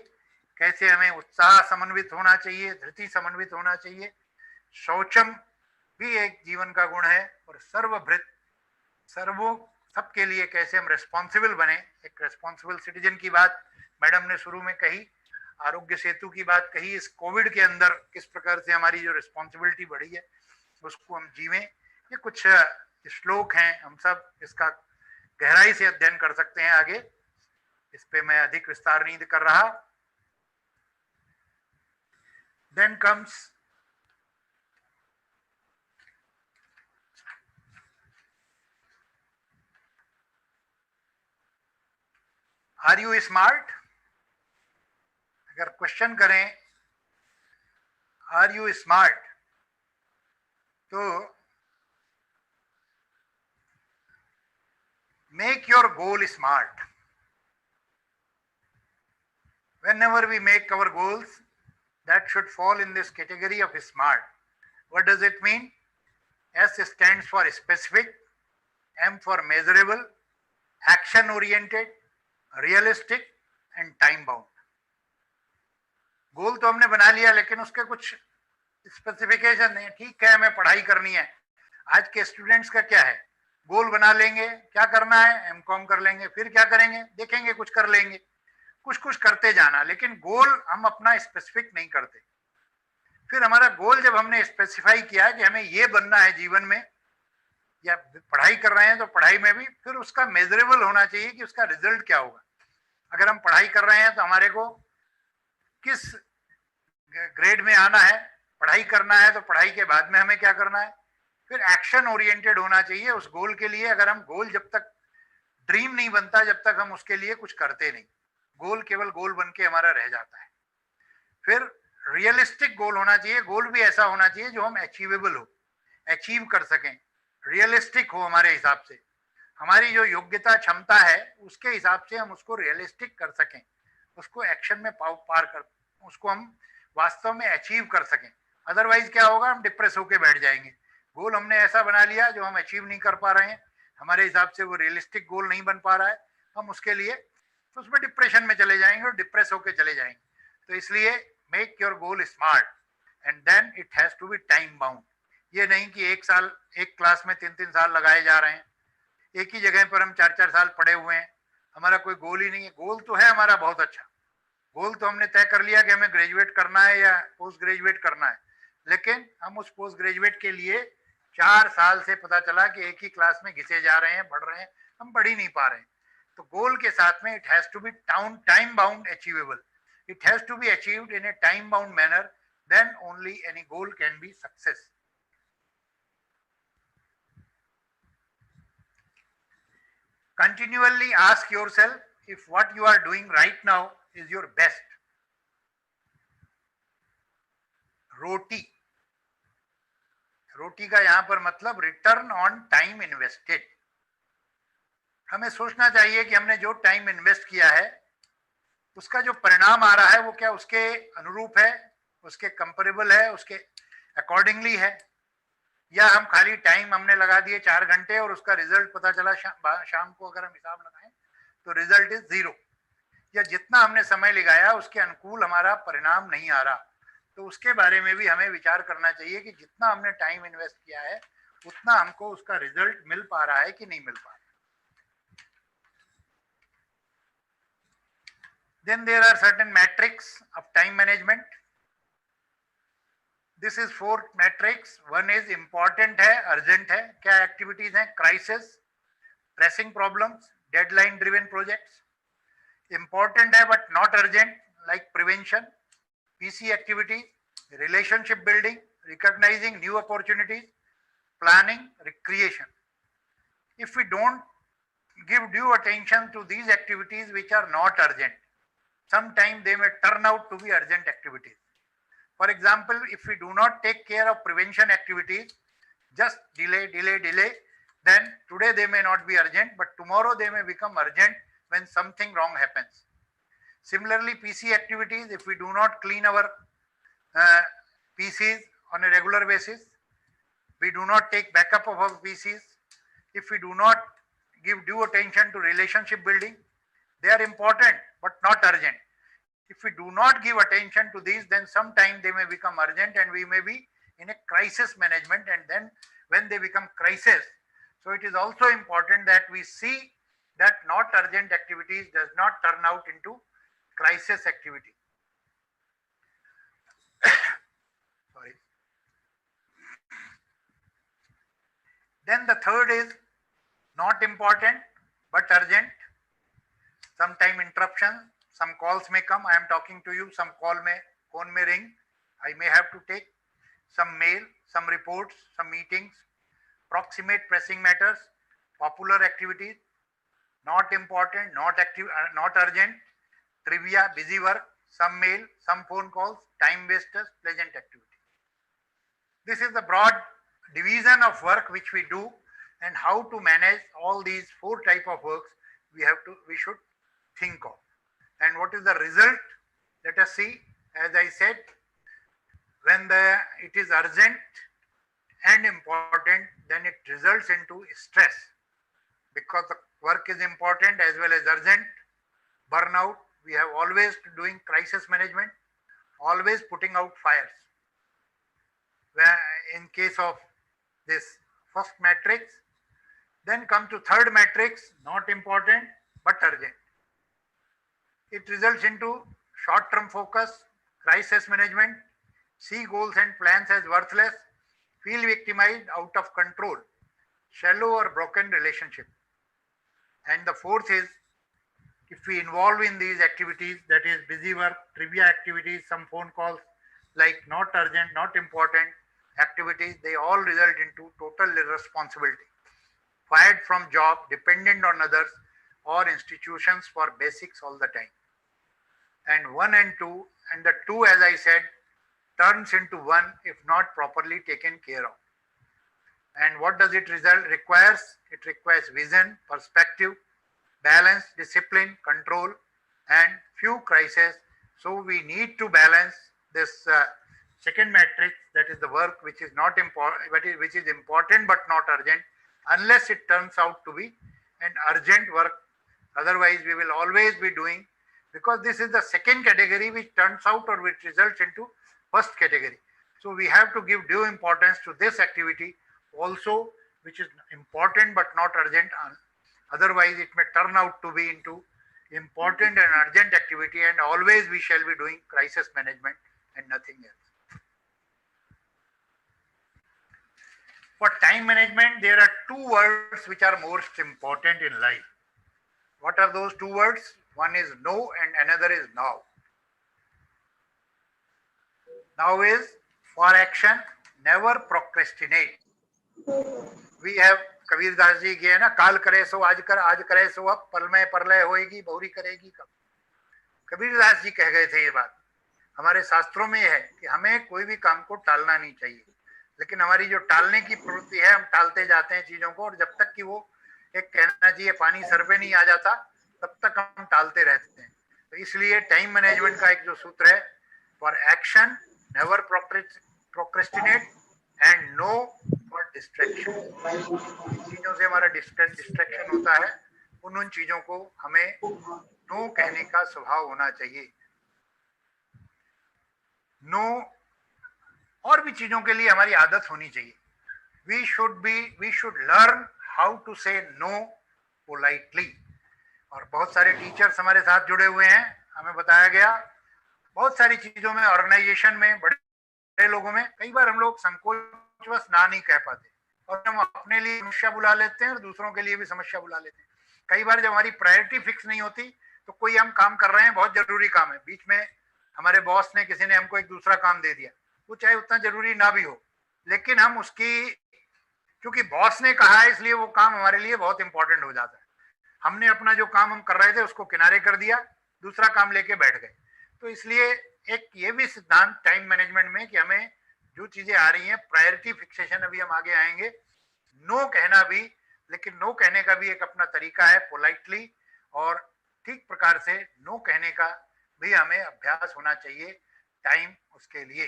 कैसे हमें उत्साह समन्वित होना चाहिए, धृति समन्वित होना चाहिए। शौचम भी एक जीवन का गुण है। और सर्वभृत, सबके लिए कैसे हम रेस्पॉन्सिबल बने। एक रेस्पॉन्सिबल सिटीजन की बात मैडम ने शुरू में कही, आरोग्य सेतु की बात कही। इस कोविड के अंदर किस प्रकार से हमारी जो रिस्पॉन्सिबिलिटी बढ़ी है उसको हम जीवें। ये कुछ श्लोक हैं, हम सब इसका गहराई से अध्ययन कर सकते हैं आगे, इस पे मैं अधिक विस्तार नहीं कर रहा। Then comes are you smart. अगर क्वेश्चन करें आर यू स्मार्ट तो make your goal smart. Whenever we make our goals, that should fall in this category of smart. What does it mean? S stands for specific, M for measurable, action oriented, realistic and time bound. गोल तो हमने बना लिया लेकिन उसके कुछ specification नहीं। ठीक है, हमें पढ़ाई करनी है। आज के स्टूडेंट्स का क्या है, गोल बना लेंगे, क्या करना है, एमकॉम कर लेंगे, फिर क्या करेंगे, देखेंगे, कुछ कर लेंगे, कुछ कुछ करते जाना, लेकिन गोल हम अपना स्पेसिफिक नहीं करते। फिर हमारा गोल जब हमने स्पेसिफाई किया कि हमें ये बनना है जीवन में, या पढ़ाई कर रहे हैं तो पढ़ाई में भी फिर उसका मेजरेबल होना चाहिए कि उसका रिजल्ट क्या होगा। अगर हम पढ़ाई कर रहे हैं तो हमारे को किस ग्रेड में आना है, पढ़ाई करना है तो पढ़ाई के बाद में हमें क्या करना है, फिर एक्शन ओरिएंटेड होना चाहिए उस गोल के लिए। अगर हम गोल जब तक ड्रीम नहीं बनता, जब तक हम उसके लिए कुछ करते नहीं, गोल केवल गोल बन के हमारा रह जाता है। फिर रियलिस्टिक गोल होना चाहिए, गोल भी ऐसा होना चाहिए जो हम अचीवेबल हो, अचीव कर सकें, रियलिस्टिक हो हमारे हिसाब से, हमारी जो योग्यता क्षमता है उसके हिसाब से हम उसको रियलिस्टिक कर सकें, उसको एक्शन में पार कर, उसको हम वास्तव में अचीव कर सकें। अदरवाइज क्या होगा, हम डिप्रेस होके बैठ जाएंगे। गोल हमने ऐसा बना लिया जो हम अचीव नहीं कर पा रहे हैं, हमारे हिसाब से वो रियलिस्टिक गोल नहीं बन पा रहा है, हम उसके लिए तो उसमें डिप्रेशन में चले जाएंगे और डिप्रेस होके चले जाएंगे। तो इसलिए make your goal smart and then it has to be time bound. ये नहीं कि एक साल एक क्लास में 3-3 साल लगाए जा रहे हैं, एक ही जगह पर हम 4-4 साल पढ़े हुए हैं, हमारा कोई गोल ही नहीं है। गोल तो है हमारा बहुत अच्छा, गोल तो हमने तय कर लिया कि हमें ग्रेजुएट करना है या पोस्ट ग्रेजुएट करना है, लेकिन हम उस पोस्ट ग्रेजुएट के लिए 4 साल से पता चला कि एक ही क्लास में घिसे जा रहे हैं, बढ़ रहे हैं, हम बढ़ ही नहीं पा रहे हैं। तो गोल के साथ में it has to be time bound achievable, it has to be achieved in a time bound manner, then only any goal can be success. Continually ask yourself if what you are doing right now is your best. रोटी, रोटी का यहां पर मतलब return on time invested. हमें सोचना चाहिए कि हमने जो टाइम इन्वेस्ट किया है उसका जो परिणाम आ रहा है वो क्या उसके अनुरूप है, उसके कंपेरेबल है, उसके अकॉर्डिंगली है, या हम खाली टाइम हमने लगा दिए 4 घंटे और उसका रिजल्ट पता चला शाम को अगर हम हिसाब लगाएं तो रिजल्ट इज 0, या जितना हमने समय लगाया उसके अनुकूल हमारा परिणाम नहीं आ रहा। तो उसके बारे में भी हमें विचार करना चाहिए कि जितना हमने टाइम इन्वेस्ट किया है उतना हमको उसका रिजल्ट मिल पा रहा है कि नहीं मिल पा रहा। Then there are certain metrics of time management. This is 4 metrics. One is important है, urgent है, क्या activities हैं, crisis, pressing problems, deadline driven projects. Important है but not urgent, like prevention, PC activities, relationship building, recognizing new opportunities, planning, recreation. If we don't give due attention to these activities which are not urgent, sometimes they may turn out to be urgent activities. For example, if we do not take care of prevention activities, just delay, then today they may not be urgent, but tomorrow they may become urgent when something wrong happens. Similarly, PC activities, if we do not clean our PCs on a regular basis, we do not take backup of our PCs, if we do not give due attention to relationship building, they are important but not urgent. If we do not give attention to these, then sometime they may become urgent and we may be in a crisis management, and then when they become crisis, so it is also important that we see that not urgent activities does not turn out into crisis activity. Sorry. Then the third is not important but urgent. Sometime interruption, some calls may come, I am talking to you, some phone may ring, I may have to take some mail, some reports, some meetings, proximate pressing matters, popular activities, not important, not active, not urgent, trivia, busy work, some mail, some phone calls, time wasters, pleasant activity. This is the broad division of work which we do, and how to manage all these 4 type of works we should think of. And what is the result? Let us see. As I said, when it is urgent and important, then it results into stress, because the work is important as well as urgent. Burnout, we have always doing crisis management, always putting out fires. Where in case of this first matrix, then come to third matrix, not important but urgent. It results into short-term focus, crisis management, see goals and plans as worthless, feel victimized, out of control, shallow or broken relationship. And the fourth is, if we involve in these activities, that is busy work, trivia activities, some phone calls, like not urgent, not important activities, they all result into total irresponsibility, fired from job, dependent on others or institutions for basics all the time. And 1 and 2, and the 2, as I said, turns into 1 if not properly taken care of. And what does it requires? It requires vision, perspective, balance, discipline, control, and few crises. So we need to balance this second matrix, that is the work which is not important, which is important but not urgent, unless it turns out to be an urgent work. Otherwise, we will always be doing, because this is the second category which turns out or which results into first category. So we have to give due importance to this activity also, which is important but not urgent. Otherwise, it may turn out to be into important and urgent activity, and always we shall be doing crisis management and nothing else. For time management, there are 2 words which are most important in life. What are those 2 words? One is no and another is now. Now is for action, never procrastinate. We have Kabir Das ji की है ना, काल करे सो आज कर, आज करे सो अब, पल में परलय होएगी, बहुरी करेगी कब। कबीर दास जी कह गए थे ये बात। हमारे शास्त्रों में है कि हमें कोई भी काम को टालना नहीं चाहिए, लेकिन हमारी जो टालने की प्रवृत्ति है, हम टालते जाते हैं चीजों को, और जब तक कि वो एक कहना चाहिए पानी सर पे नहीं आ जाता, तब तक हम टालते रहते हैं। तो इसलिए टाइम मैनेजमेंट का एक जो सूत्र है, for action never procrastinate and no for distraction. चीजों से हमारा डिस्ट्रैक्शन होता है, उन चीजों को हमें नो कहने का स्वभाव होना चाहिए। नो और भी चीजों के लिए हमारी आदत होनी चाहिए। We should learn how to say no politely. और बहुत सारे टीचर्स हमारे साथ जुड़े हुए हैं, हमें बताया गया बहुत सारी चीजों में, ऑर्गेनाइजेशन में, बड़े लोगों में कई बार हम लोग संकोचवश ना नहीं कह पाते, और हम अपने लिए समस्या बुला लेते हैं और दूसरों के लिए भी समस्या बुला लेते हैं। कई बार जब हमारी प्रायोरिटी फिक्स नहीं होती, तो कोई हम काम कर रहे हैं, बहुत जरूरी काम है, बीच में हमारे बॉस ने, किसी ने हमको एक दूसरा काम दे दिया, वो चाहे उतना जरूरी ना भी हो, लेकिन हम उसकी, क्योंकि बॉस ने कहा है इसलिए वो काम हमारे लिए बहुत इंपॉर्टेंट हो जाता है। हमने अपना जो काम हम कर रहे थे उसको किनारे कर दिया, दूसरा काम लेके बैठ गए। तो इसलिए एक ये भी सिद्धांत टाइम मैनेजमेंट में कि हमें जो चीजें आ रही हैं, प्रायोरिटी फिक्सेशन, अभी हम आगे आएंगे, नो कहना भी, लेकिन नो कहने का भी एक अपना तरीका है, पोलाइटली और ठीक प्रकार से नो कहने का भी हमें अभ्यास होना चाहिए, टाइम उसके लिए।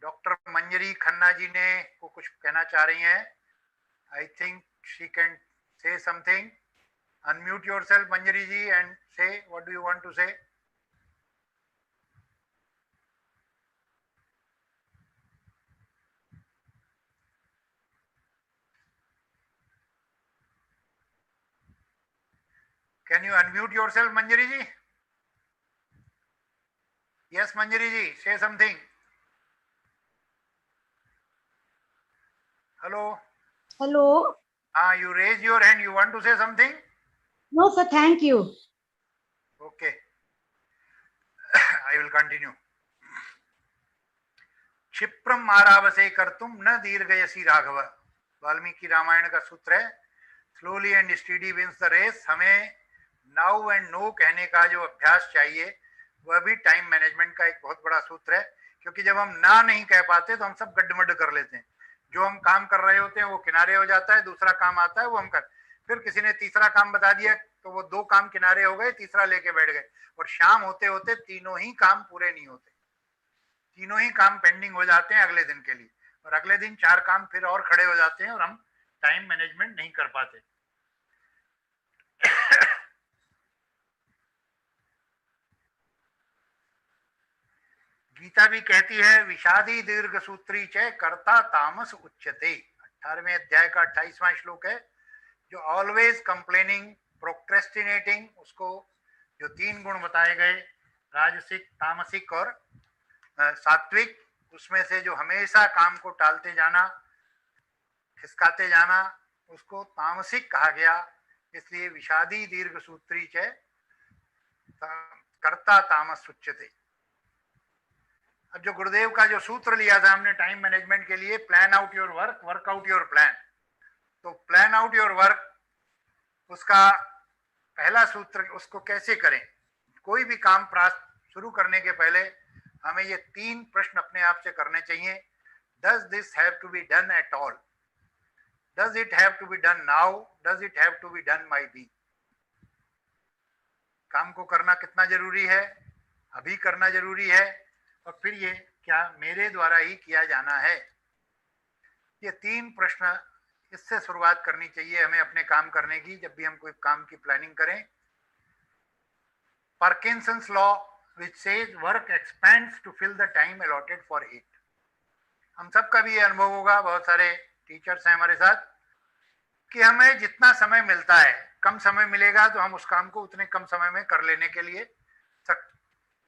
डॉक्टर मंजरी खन्ना जी ने को कुछ कहना चाह रही हैं। I think she can say something. Unmute yourself, Manjari ji, and say what do you want to say. Can you unmute yourself, Manjari ji? Yes, Manjari ji, say something. Hello. Hello. You raise your hand. You want to say something? No, sir. Thank you. Okay. I will continue. क्षिप्रम आरावसे कर्तुम न दीर्घयसी राघव। वाल्मीकि रामायण का सूत्र है, slowly and study wins the race. हमें now and no कहने का जो अभ्यास चाहिए, वह भी टाइम मैनेजमेंट का एक बहुत बड़ा सूत्र है, क्योंकि जब हम ना नहीं कह पाते तो हम सब गड्ढमड कर लेते हैं। जो हम काम कर रहे होते हैं वो किनारे हो जाता है, दूसरा काम आता है वो हम कर, फिर किसी ने तीसरा काम बता दिया तो वो 2 काम किनारे हो गए, तीसरा लेके बैठ गए, और शाम होते होते तीनों ही काम पूरे नहीं होते, तीनों ही काम पेंडिंग हो जाते हैं अगले दिन के लिए, और अगले दिन 4 काम फिर और खड़े हो जाते हैं, और हम टाइम मैनेजमेंट नहीं कर पाते। गीता भी कहती है, विषादी दीर्घ सूत्री च कर्ता तामस उच्यते। 18वें अध्याय का 28वां श्लोक है, जो ऑलवेज कंप्लेनिंग, प्रोक्रेस्टिनेटिंग, उसको जो 3 गुण बताए गए, राजसिक, तामसिक और सात्विक, उसमें से जो हमेशा काम को टालते जाना, खिसकाते जाना, उसको तामसिक कहा गया। इसलिए विषादी दीर्घ सूत्री च कर्ता तामस उच्यते। अब जो गुरुदेव का जो सूत्र लिया था हमने टाइम मैनेजमेंट के लिए, plan out your work, work out your plan, तो प्लान आउट योर वर्क, उसका पहला सूत्र, उसको कैसे करें? कोई भी काम शुरू करने के पहले हमें ये 3 प्रश्न अपने आप से करने चाहिए. Does this have to be done at all? Does it have to be done now? Does it have to be done by me? काम को करना कितना जरूरी है, अभी करना जरूरी है, और फिर ये क्या मेरे द्वारा ही किया जाना है? ये 3 प्रश्न, इससे शुरुआत करनी चाहिए हमें अपने काम करने की, जब भी हम कोई काम की प्लानिंग करें. Parkinson's law which says work expands to fill the time allotted for it. हम सबका भी ये अनुभव होगा, बहुत सारे टीचर्स हैं हमारे साथ, कि हमें जितना समय मिलता है, कम समय मिलेगा तो हम उस काम को उतने कम समय में कर लेने के लिए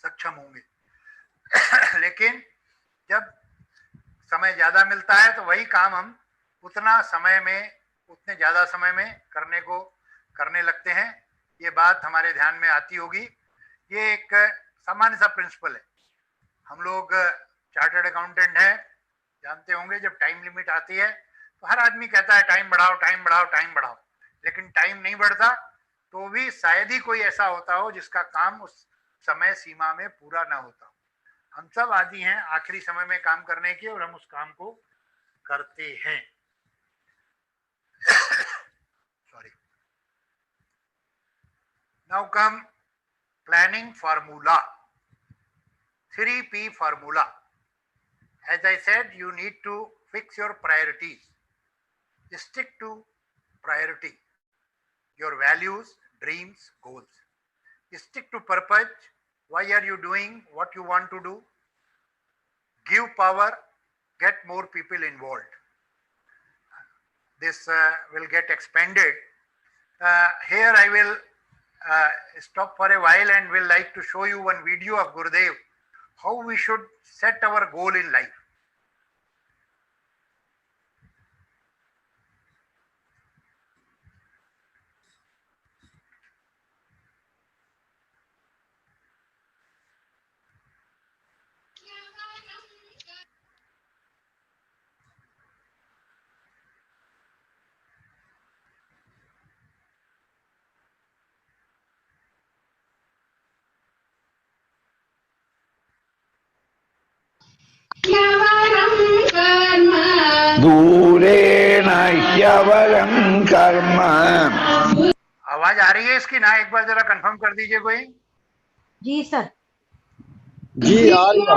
सक्षम होंगे. लेकिन जब समय ज्यादा मिलता है तो वही काम हम उतना समय में, उतने ज्यादा समय में करने लगते हैं. ये बात हमारे ध्यान में आती होगी. ये एक सामान्य सा प्रिंसिपल है. हम लोग चार्टर्ड अकाउंटेंट हैं, जानते होंगे जब टाइम लिमिट आती है तो हर आदमी कहता है टाइम बढ़ाओ, टाइम बढ़ाओ, टाइम बढ़ाओ, लेकिन टाइम नहीं बढ़ता. तो भी शायद ही कोई ऐसा होता हो जिसका काम उस समय सीमा में पूरा ना होता हो. हम सब आदी हैं आखिरी समय में काम करने के, और हम उस काम को करते हैं. Sorry. Now come planning formula, 3P formula. As I said, you need to fix your priorities. Stick to priority, your values, dreams, goals. Stick to purpose. Why are you doing what you want to do? Give power, get more people involved. This will get expanded. Here I will stop for a while and will like to show you one video of Gurudev, how we should set our goal in life. दूरेण ह्यवरं कर्म. आवाज आ रही है इसकी ना? एक बार जरा confirm कर दीजिए कोई. जी सर. जी आ रही है.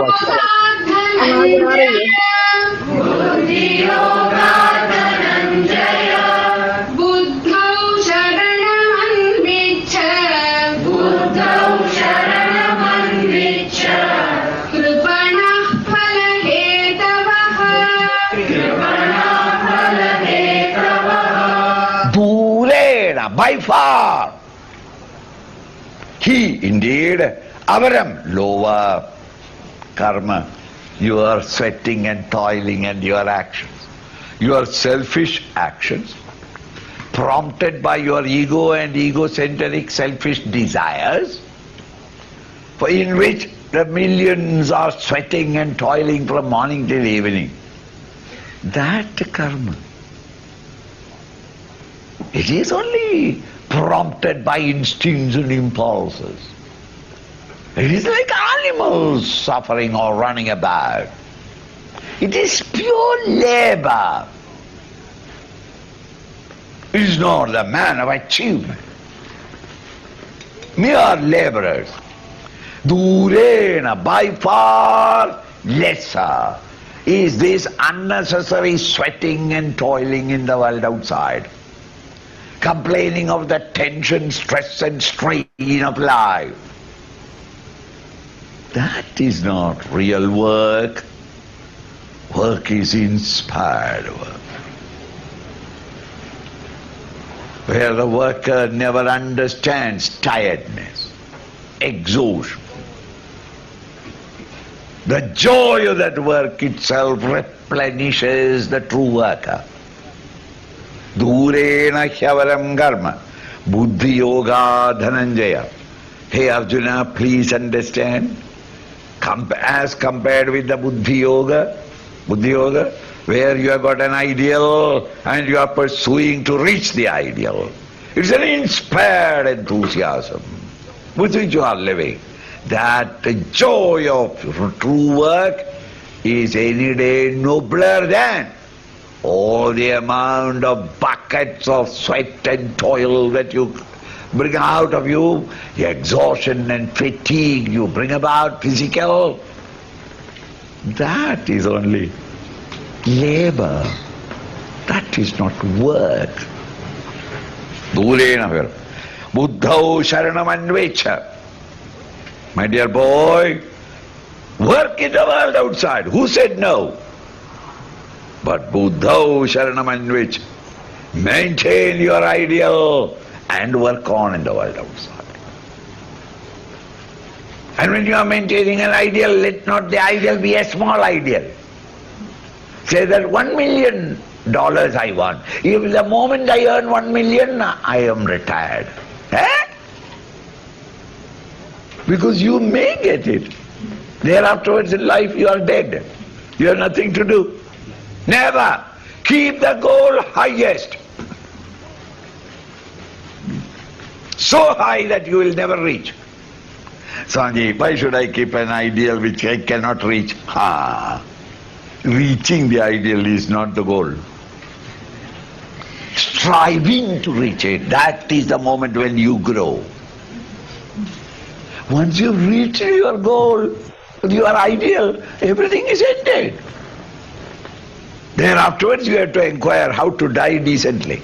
By far, he indeed, avaram, lower karma, your sweating and toiling and your actions, your selfish actions, prompted by your ego and egocentric selfish desires, in which the millions are sweating and toiling from morning till evening. That karma, it is only prompted by instincts and impulses. It is like animals suffering or running about. It is pure labor. It is not the man of achievement. Mere laborers. Durena, by far lesser is this unnecessary sweating and toiling in the world outside, complaining of the tension, stress and strain of life. That is not real work. Work is inspired work, where the worker never understands tiredness, exhaustion. The joy of that work itself replenishes the true worker. Durena hyavaram karma, buddhi yoga dhananjaya. Hey Arjuna, please understand, as compared with the Buddhi Yoga, where you have got an ideal and you are pursuing to reach the ideal. It's an inspired enthusiasm with which you are living. That the joy of true work is any day nobler than all the amount of buckets of sweat and toil that you bring out of you, the exhaustion and fatigue you bring about physical. That is only labor. That is not work. Durena vir. Buddhau sharanam anvecha. My dear boy, work in the world outside. Who said no? But Buddhau sharanam anvecha. Maintain your ideal and work on in the world outside. And when you are maintaining an ideal, let not the ideal be a small ideal. Say that $1 million I want. If the moment I earn 1 million, I am retired. Eh? Because you may get it. Thereafterwards in life you are dead. You have nothing to do. Never. Keep the goal highest. So high that you will never reach. Swamiji, why should I keep an ideal which I cannot reach? Reaching the ideal is not the goal. Striving to reach it, that is the moment when you grow. Once you reach your goal, your ideal, everything is ended. Thereafterwards you have to inquire how to die decently.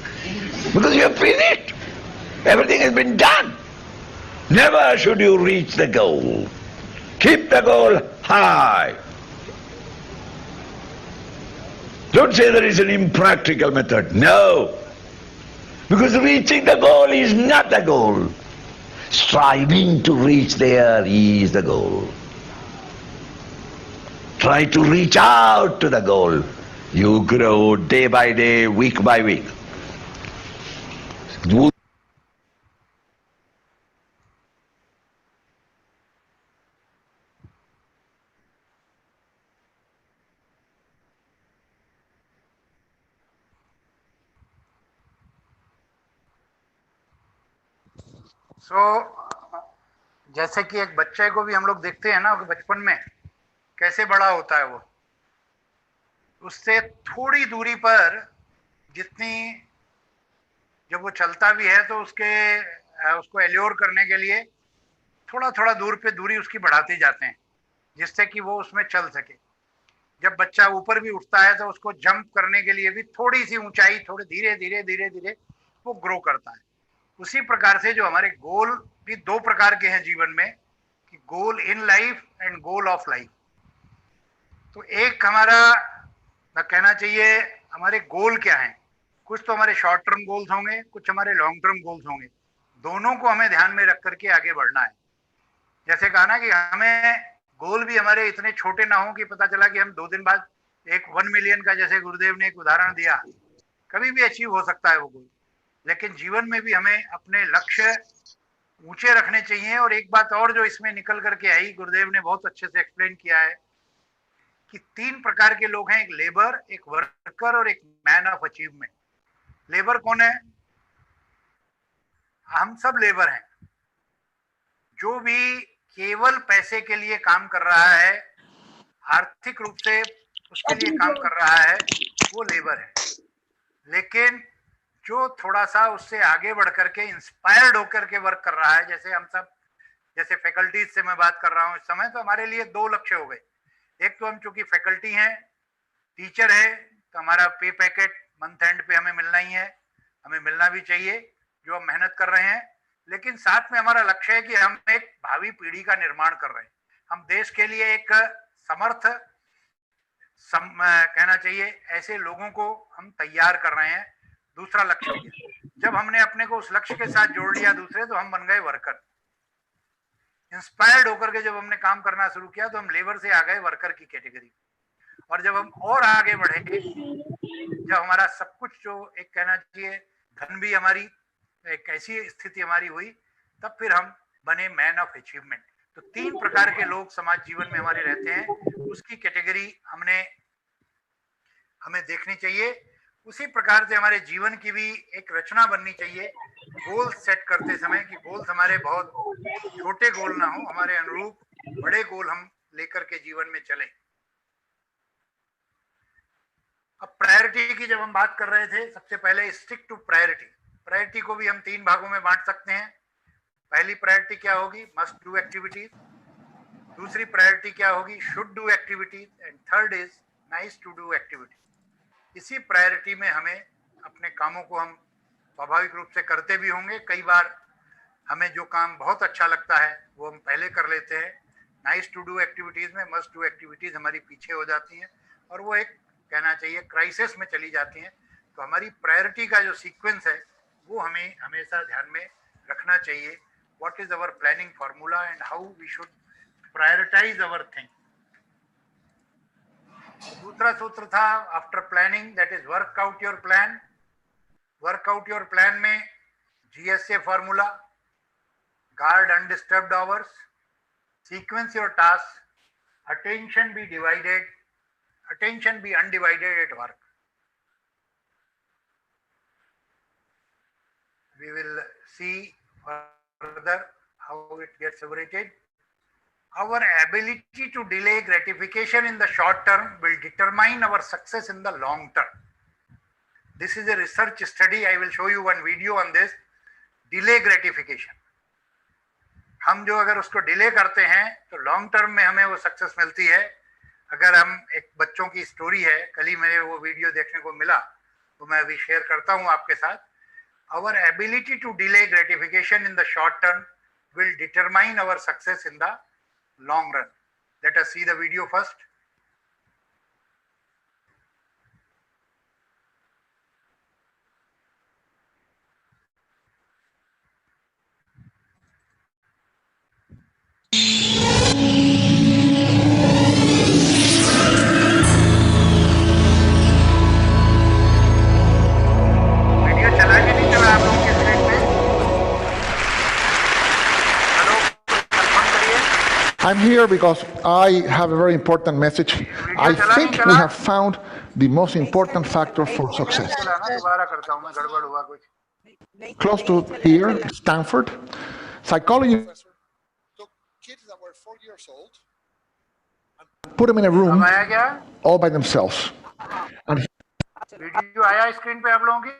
Because you have finished. Everything has been done. Never should you reach the goal. Keep the goal high. Don't say there is an impractical method. No. Because reaching the goal is not the goal. Striving to reach there is the goal. Try to reach out to the goal. You grow day by day, week by week. जैसे कि एक बच्चे को भी हम लोग देखते हैं ना कि बचपन में कैसे बड़ा होता है वो, उससे थोड़ी दूरी पर जितनी जब वो चलता भी है तो उसको एल्योर करने के लिए थोड़ा थोड़ा दूर पे दूरी उसकी बढ़ाते जाते हैं जिससे कि वो उसमें चल सके। जब बच्चा ऊपर भी उठता है तो उसको जंप करने के लिए भी थोड़ी सी ऊंचाई, थोड़े धीरे धीरे धीरे धीरे वो ग्रो करता है। उसी प्रकार से जो हमारे गोल भी दो प्रकार के हैं जीवन में, कि goal in life and goal of life. तो एक हमारा कहना चाहिए हमारे गोल क्या हैं। कुछ तो हमारे शॉर्ट टर्म गोल्स होंगे, कुछ हमारे लॉन्ग टर्म गोल्स होंगे। दोनों को हमें ध्यान में रख करके आगे बढ़ना है। जैसे कहा ना कि हमें गोल भी हमारे इतने छोटे ना हो कि पता चला कि हम 2 दिन बाद एक 1 मिलियन का, जैसे गुरुदेव ने एक उदाहरण दिया, कभी भी अचीव हो सकता है वो गोल। लेकिन जीवन में भी हमें अपने लक्ष्य ऊंचे रखने चाहिए। और एक बात और जो इसमें निकल करके आई, गुरुदेव ने बहुत अच्छे से एक्सप्लेन किया है कि 3 प्रकार के लोग हैं, एक लेबर, एक वर्कर और एक मैन ऑफ अचीवमेंट। लेबर कौन है? हम सब लेबर हैं। जो भी केवल पैसे के लिए काम कर रहा है, आर्थिक रूप से उसके लिए काम कर रहा है, वो लेबर है। लेकिन जो थोड़ा सा उससे आगे बढ़ करके इंस्पायर्ड होकर के वर्क कर रहा है, जैसे हम सब, जैसे फैकल्टीज से मैं बात कर रहा हूँ इस समय, तो हमारे लिए 2 लक्ष्य हो गए। एक तो हम चूंकि फैकल्टी हैं, टीचर है, तो हमारा पे पैकेट मंथ एंड पे हमें मिलना ही है, हमें मिलना भी चाहिए जो हम मेहनत कर रहे हैं। लेकिन साथ में हमारा लक्ष्य है कि हम एक भावी पीढ़ी का निर्माण कर रहे हैं। हम देश के लिए एक समर्थ कहना चाहिए ऐसे लोगों को हम तैयार कर रहे हैं। दूसरा लक्ष्य हो गया। जब हमने अपने को उस लक्ष्य के साथ जोड़ लिया दूसरे, तो हम बन गए वर्कर। इंस्पायर्ड होकर के जब हमने काम करना शुरू किया तो हम लेबर से आ गए वर्कर की कैटेगरी। और जब हम और आगे बढ़े, जब हमारा सब कुछ जो एक कहना चाहिए धन भी हमारी एक ऐसी स्थिति हमारी हुई, तब फिर हम बने मैन ऑफ अचीवमेंट। तो 3 प्रकार के लोग समाज जीवन में हमारे रहते हैं, उसकी कैटेगरी हमें देखनी चाहिए। उसी प्रकार से हमारे जीवन की भी एक रचना बननी चाहिए गोल सेट करते समय, कि गोल्स हमारे बहुत छोटे गोल ना हो, हमारे अनुरूप बड़े गोल हम लेकर के जीवन में चलें। अब प्रायोरिटी की जब हम बात कर रहे थे, सबसे पहले स्टिक टू प्रायोरिटी। प्रायोरिटी को भी हम 3 भागों में बांट सकते हैं। पहली प्रायोरिटी क्या होगी? Must do activities. दूसरी प्रायोरिटी क्या होगी? Should do activities. And third is nice to do activity. इसी प्रायोरिटी में हमें अपने कामों को हम स्वाभाविक रूप से करते भी होंगे। कई बार हमें जो काम बहुत अच्छा लगता है वो हम पहले कर लेते हैं। नाइस टू डू एक्टिविटीज में मस्ट डू एक्टिविटीज हमारी पीछे हो जाती हैं और वो एक कहना चाहिए क्राइसिस में चली जाती हैं। तो हमारी प्रायोरिटी का जो सीक्वेंस है वो हमें हमेशा ध्यान में रखना चाहिए। What is our planning formula and how we should prioritise our thing. दूसरा सूत्र था after planning, that is work out your plan. Work out your plan में GSA formula, guard undisturbed hours, sequence your tasks, attention be undivided at work. We will see further how it gets separated. Our ability to delay gratification in the short term will determine our success in the long term. This is a research study. I will show you one video on this. Delay gratification. हम जो अगर उसको delay करते हैं तो long term में हमें वो सक्सेस मिलती है। अगर हम एक बच्चों की स्टोरी है, कल ही मेरे वो वीडियो देखने को मिला तो मैं अभी शेयर करता हूँ आपके साथ। Our ability to delay gratification in the short term will determine our success in the long run. Let us see the video first. Video चला के नहीं चला आप लोगों के स्क्रीन पे? हेलो, कंफर्म करिए। I'm here because I have a very important message. I think we have found the most important factor for success. चला ना, दोबारा करता हूँ मैं, गड़बड़ हुआ कुछ। Close to here, Stanford, psychology took kids that were 4 years old. put them in a अब room आया क्या? all by themselves. And video आया स्क्रीन पे आप लोगों की?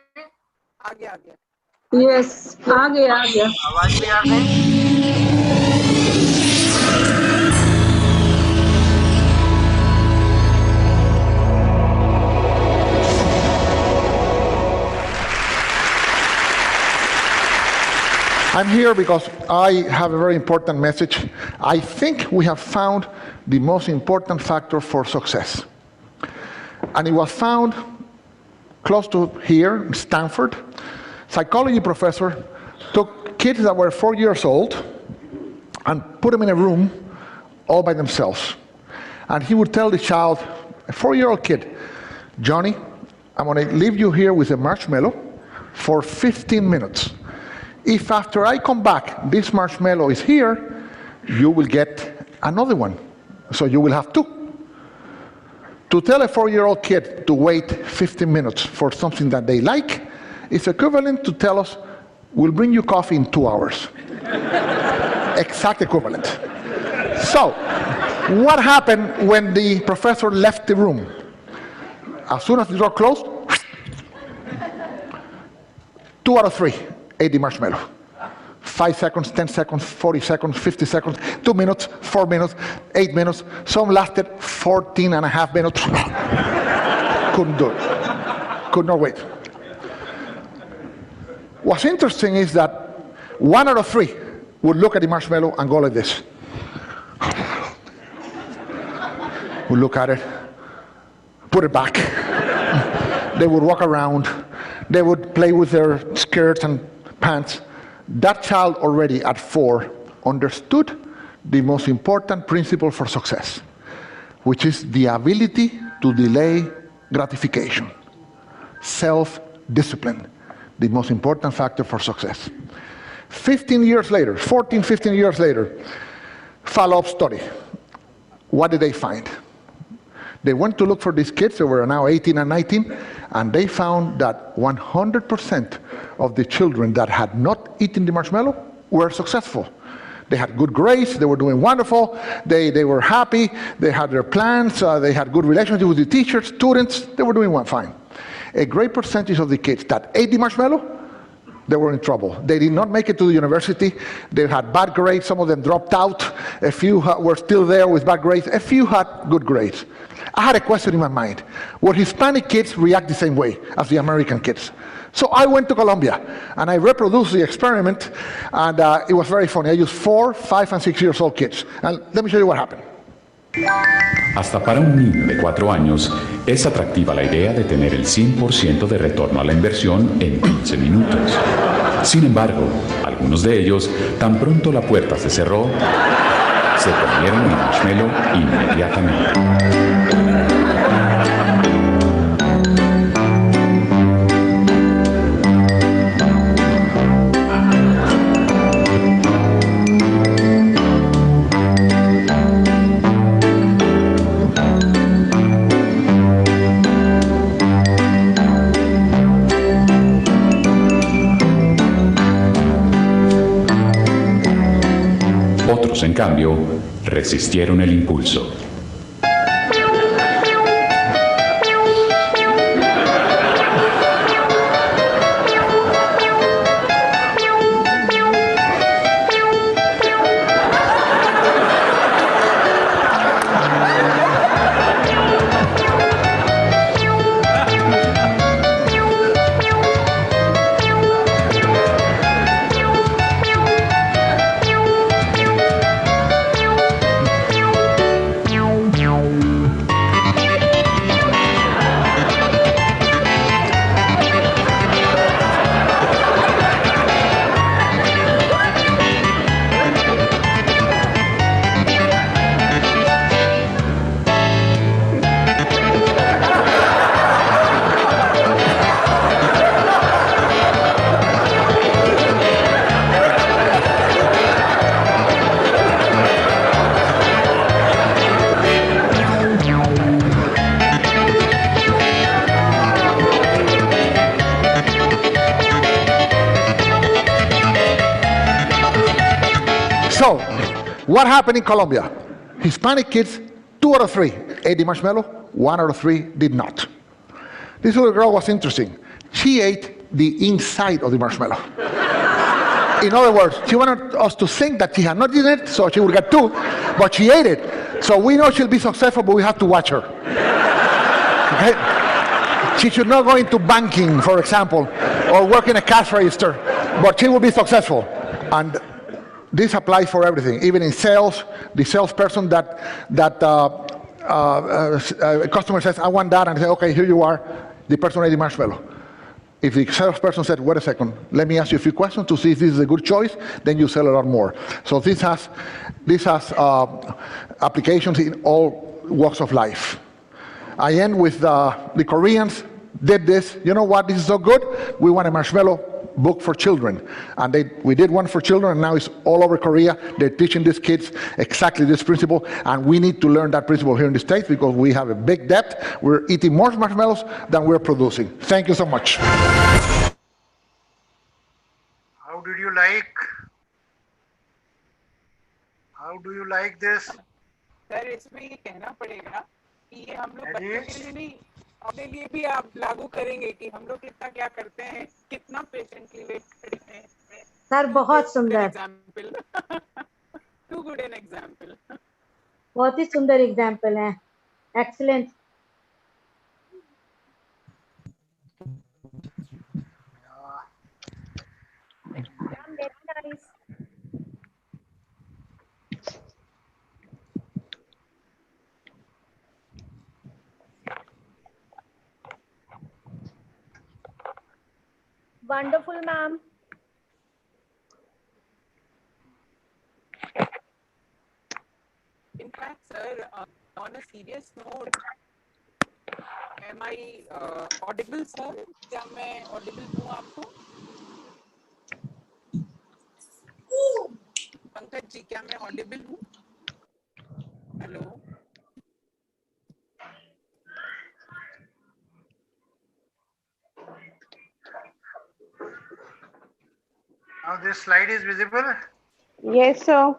यस आ गया आवाज भी आ गई? I'm here because I have a very important message. I think we have found the most important factor for success. And it was found close to here, in Stanford. Psychology professor took kids that were 4 years old and put them in a room all by themselves. And he would tell the child, a 4-year-old kid, Johnny, I'm going to leave you here with a marshmallow for 15 minutes. If after I come back, this marshmallow is here, you will get another one. So you will have 2. To tell a 4-year-old kid to wait 15 minutes for something that they like is equivalent to tell us, we'll bring you coffee in 2 hours. Exact equivalent. So, what happened when the professor left the room? As soon as the door closed, 2 out of 3 ate the marshmallow. 5 seconds, 10 seconds, 40 seconds, 50 seconds, 2 minutes, 4 minutes, 8 minutes. Some lasted 14 and a half minutes. Couldn't do it. Could not wait. What's interesting is that 1 out of 3 would look at the marshmallow and go like this. Would look at it, put it back. They would walk around. They would play with their skirts and pants. That child already at 4 understood the most important principle for success, which is the ability to delay gratification. Self-discipline, the most important factor for success. 15 years later, 14, 15 years later, follow-up study. What did they find? They went to look for these kids, they were now 18 and 19, and they found that 100% of the children that had not eaten the marshmallow were successful. They had good grades, they were doing wonderful, they were happy, they had their plans, they had good relationship with the teachers, students, they were doing fine. A great percentage of the kids that ate the marshmallow, they were in trouble. They did not make it to the university. They had bad grades. Some of them dropped out. A few were still there with bad grades. A few had good grades. I had a question in my mind. Would Hispanic kids react the same way as the American kids? So I went to Colombia and I reproduced the experiment, and it was very funny. I used 4, 5, and 6 years old kids. And let me show you what happened. Hasta para un niño de 4 años es atractiva la idea de tener el 100% de retorno a la inversión en 15 minutos. Sin embargo, algunos de ellos, tan pronto la puerta se cerró, se comieron el marshmallow inmediatamente. Otros, en cambio, resistieron el impulso. So, what happened in Colombia? Hispanic kids, 2 out of 3 ate the marshmallow, 1 out of 3 did not. This little girl was interesting. She ate the inside of the marshmallow. In other words, she wanted us to think that she had not eaten it, so she would get 2, but she ate it. So we know she'll be successful, but we have to watch her. Okay? She should not go into banking, for example, or work in a cash register, but she will be successful. And this applies for everything, even in sales. The salesperson a customer says, I want that, and I say, okay, here you are. The person ate the marshmallow. If the salesperson said, wait a second, let me ask you a few questions to see if this is a good choice, then you sell a lot more. So this has applications in all walks of life. I end with the Koreans did this. You know what? This is so good. We want a marshmallow book for children, and we did one for children, and now it's all over Korea. They're teaching these kids exactly this principle, and we need to learn that principle here in the States because we have a big debt. We're eating more marshmallows than we're producing. Thank you so much. How did you like? How do you like this? Sir इसमें ये कहना पड़ेगा कि ये हम लोग अरे। बच्चों के लिए नहीं, अपने लिए भी आप लागू करेंगे कि हम लोग कितना क्या करते हैं, कितना पेशेंटली वेट करते हैं. सर बहुत सुंदर, example to good an example. बहुत ही सुंदर एग्जाम्पल है. Excellent. Wonderful, ma'am. In fact, sir, on a serious note, am I audible, sir? क्या मैं audible हूँ आपको? पंकज जी, क्या मैं audible हूँ? Now this slide is visible. Yes, sir.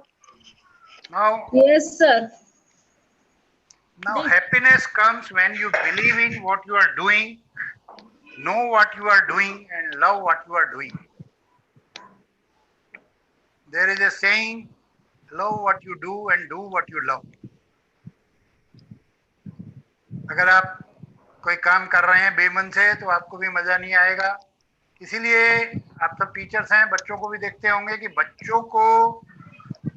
Now, Yes, sir. now happiness comes when you believe in what you are doing, know what you are doing, and love what you are doing. There is a saying, love what you do and do what you love. अगर आप कोई काम कर रहे हैं बेमन से तो आपको भी मजा नहीं आएगा. इसीलिए आप सब टीचर्स हैं, बच्चों को भी देखते होंगे कि बच्चों को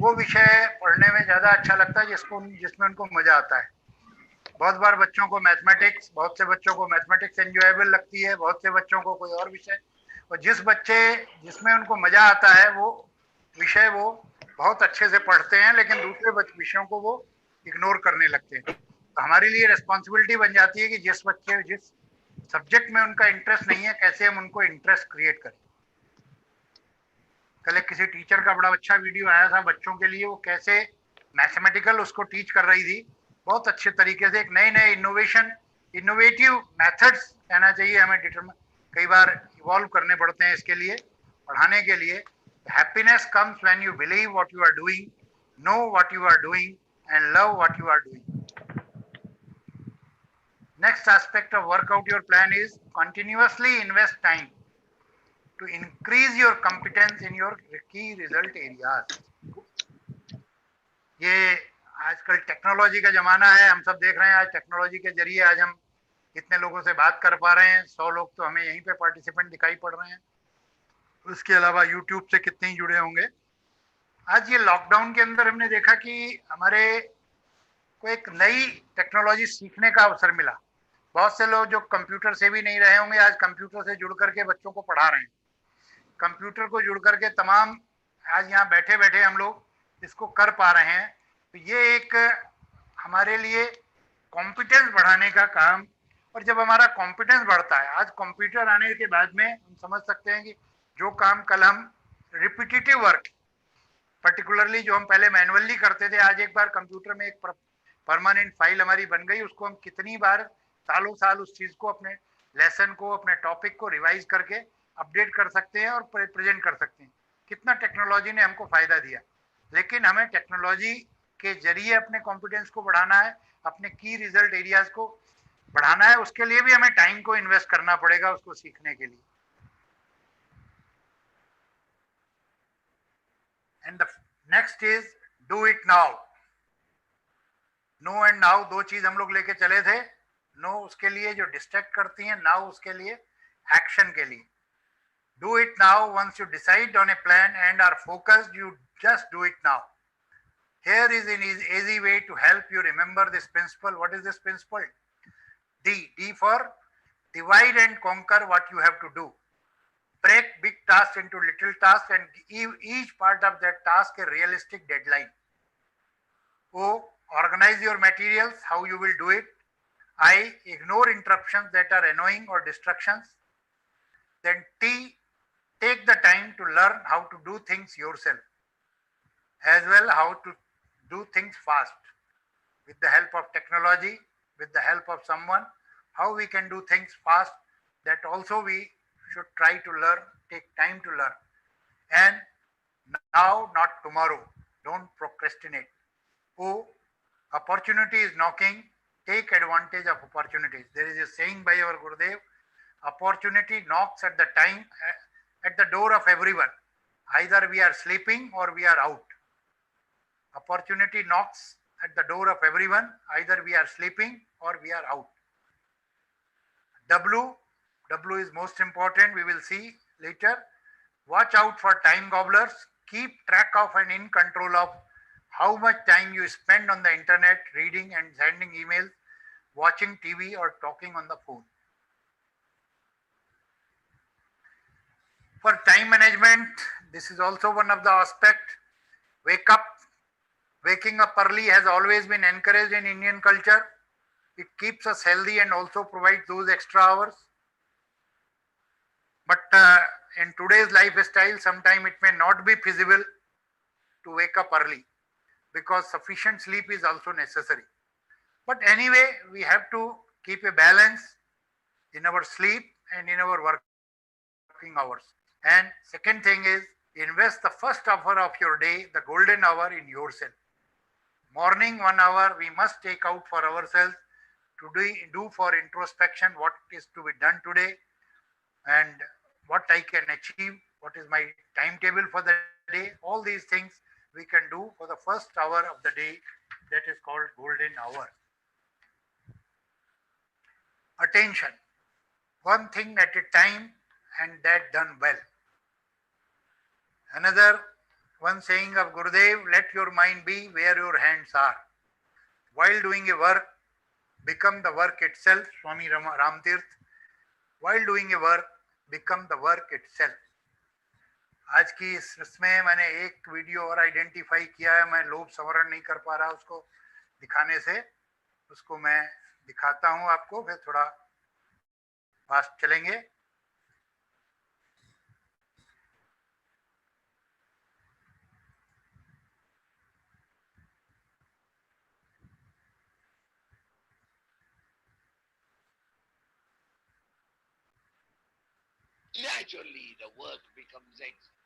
वो विषय पढ़ने में ज्यादा अच्छा लगता है जिसमें उनको मजा आता है. बहुत बार बच्चों को मैथमेटिक्स, बहुत से बच्चों को मैथमेटिक्स एंजॉयबल लगती है, बहुत से बच्चों को कोई और विषय, और जिसमें उनको मजा आता है वो विषय वो बहुत अच्छे से पढ़ते हैं, लेकिन दूसरे विषयों को वो इग्नोर करने लगते हैं. तो हमारे लिए रिस्पॉन्सिबिलिटी बन जाती है कि जिस सब्जेक्ट में उनका इंटरेस्ट नहीं है, कैसे हम उनको इंटरेस्ट क्रिएट करें. कल किसी टीचर का बड़ा अच्छा वीडियो आया था बच्चों के लिए, वो कैसे मैथमेटिकल उसको टीच कर रही थी बहुत अच्छे तरीके से. एक नए इनोवेटिव मेथड्स कहना चाहिए हमें, कई बार इवॉल्व करने पड़ते हैं इसके लिए, पढ़ाने के लिए. Happiness comes when you believe what you are doing, know what you are doing and love what you are doing. Next aspect of work out your plan is continuously invest time to increase your competence in your key result areas. ये आजकल technology का जमाना है, हम सब देख रहे हैं. आज टेक्नोलॉजी के जरिए आज हम इतने लोगों से बात कर पा रहे हैं. 100 लोग तो हमें यहीं पे पार्टिसिपेंट दिखाई पड़ रहे हैं. उसके अलावा यूट्यूब से कितने ही जुड़े होंगे. आज ये लॉकडाउन के अंदर हमने देखा कि हमारे को एक नई टेक्नोलॉजी सीखने का अवसर मिला. बहुत से लोग जो कंप्यूटर से भी नहीं रहे होंगे, आज कंप्यूटर से जुड़ करके बच्चों को पढ़ा रहे हैं. कंप्यूटर को जुड़ करके तमाम आज यहाँ बैठे बैठे हम लोग इसको कर पा रहे हैं. तो ये एक हमारे लिए कॉम्पिटेंस बढ़ाने का काम. और जब हमारा कॉम्पिटेंस बढ़ता है, आज कंप्यूटर आने के बाद में हम समझ सकते हैं कि जो काम कल हम रिपीटेटिव वर्क, पर्टिकुलरली जो हम पहले मैनुअली करते थे, आज एक बार कंप्यूटर में एक परमानेंट फाइल हमारी बन गई. उसको हम कितनी बार सालों साल उस चीज को, अपने लेसन को, अपने टॉपिक को रिवाइज करके अपडेट कर सकते हैं और प्रेजेंट कर सकते हैं. कितना टेक्नोलॉजी ने हमको फायदा दिया. लेकिन हमें टेक्नोलॉजी के जरिए अपने कॉम्पिटेंस को बढ़ाना है, अपने की रिजल्ट एरियाज को बढ़ाना है. उसके लिए भी हमें टाइम को इन्वेस्ट करना पड़ेगा उसको सीखने के लिए. And the next is do it now. No and now दो चीज हम लोग लेके चले थे. नो उसके लिए जो डिस्ट्रैक्ट करती हैं, नाउ उसके लिए एक्शन के लिए. Do it now. Once you decide on a plan and are focused, you just do it now. Here is an easy way to help you remember this principle. What is this principle? D for divide and conquer what you have to do. Break big tasks into little tasks and give each part of that task a realistic deadline. O, organize your materials, how you will do it. I, ignore interruptions that are annoying or distractions. Then T, take the time to learn how to do things yourself, as well how to do things fast with the help of technology, with the help of someone. How we can do things fast, that also we should try to learn, take time to learn. And now, not tomorrow. Don't procrastinate. O, opportunity is knocking. Take advantage of opportunities. There is a saying by our Gurudev, opportunity knocks at the door of everyone. Either we are sleeping or we are out. Opportunity knocks at the door of everyone. Either we are sleeping or we are out. W is most important. We will see later. Watch out for time gobblers. Keep track of and in control of how much time you spend on the internet, reading and sending emails, watching TV or talking on the phone. For time management, this is also one of the aspects. Wake up. Waking up early has always been encouraged in Indian culture. It keeps us healthy and also provides those extra hours. But in today's lifestyle, sometimes it may not be feasible to wake up early because sufficient sleep is also necessary. But anyway, we have to keep a balance in our sleep and in our working hours. And second thing is Invest the first hour of your day, the golden hour, in yourself. Morning 1 hour we must take out for ourselves to do for introspection what is to be done today and what I can achieve, what is my timetable for the day. All these things we can do for the first hour of the day, that is called golden hour. Attention, one thing at a time, and that done well. Another one saying of Gurudev, let your mind be where your hands are. While doing a work, become the work itself. Swami Ramtirth, while doing a work, become the work itself. आज की इसमें मैंने एक video और identify किया है, मैं लोभ संवरण नहीं कर पा रहा उसको दिखाने से, उसको मैं दिखाता हूं आपको, फिर थोड़ा फास्ट चलेंगे. Naturally, the work becomes excellent.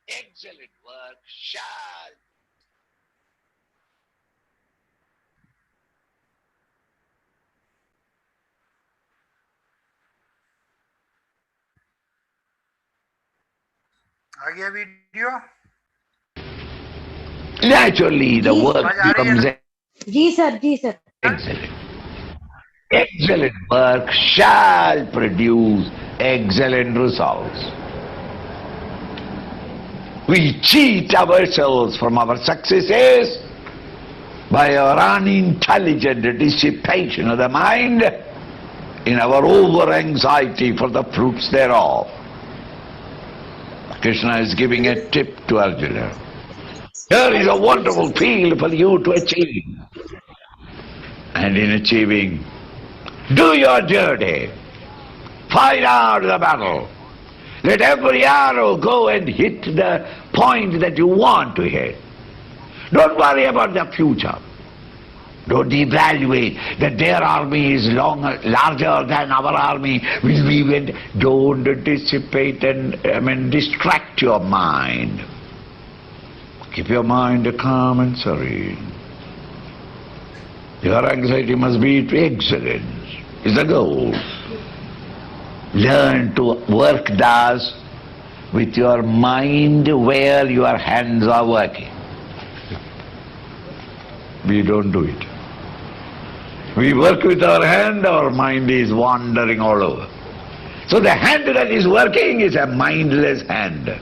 Excellent work shall. आ गया video. Naturally, the work becomes जी sir excellent. Excellent work shall produce excellent results. We cheat ourselves from our successes by our unintelligent dissipation of the mind in our over-anxiety for the fruits thereof. Krishna is giving a tip to Arjuna. Here is a wonderful field for you to achieve. And in achieving, do your duty. Fight out the battle. Let every arrow go and hit the point that you want to hit. Don't worry about the future. Don't evaluate that their army is larger than our army. Don't dissipate and distract your mind. Keep your mind calm and serene. Your anxiety must be to excellence, is the goal. Learn to work thus with your mind where your hands are working. We don't do it. We work with our hand, our mind is wandering all over. So the hand that is working is a mindless hand.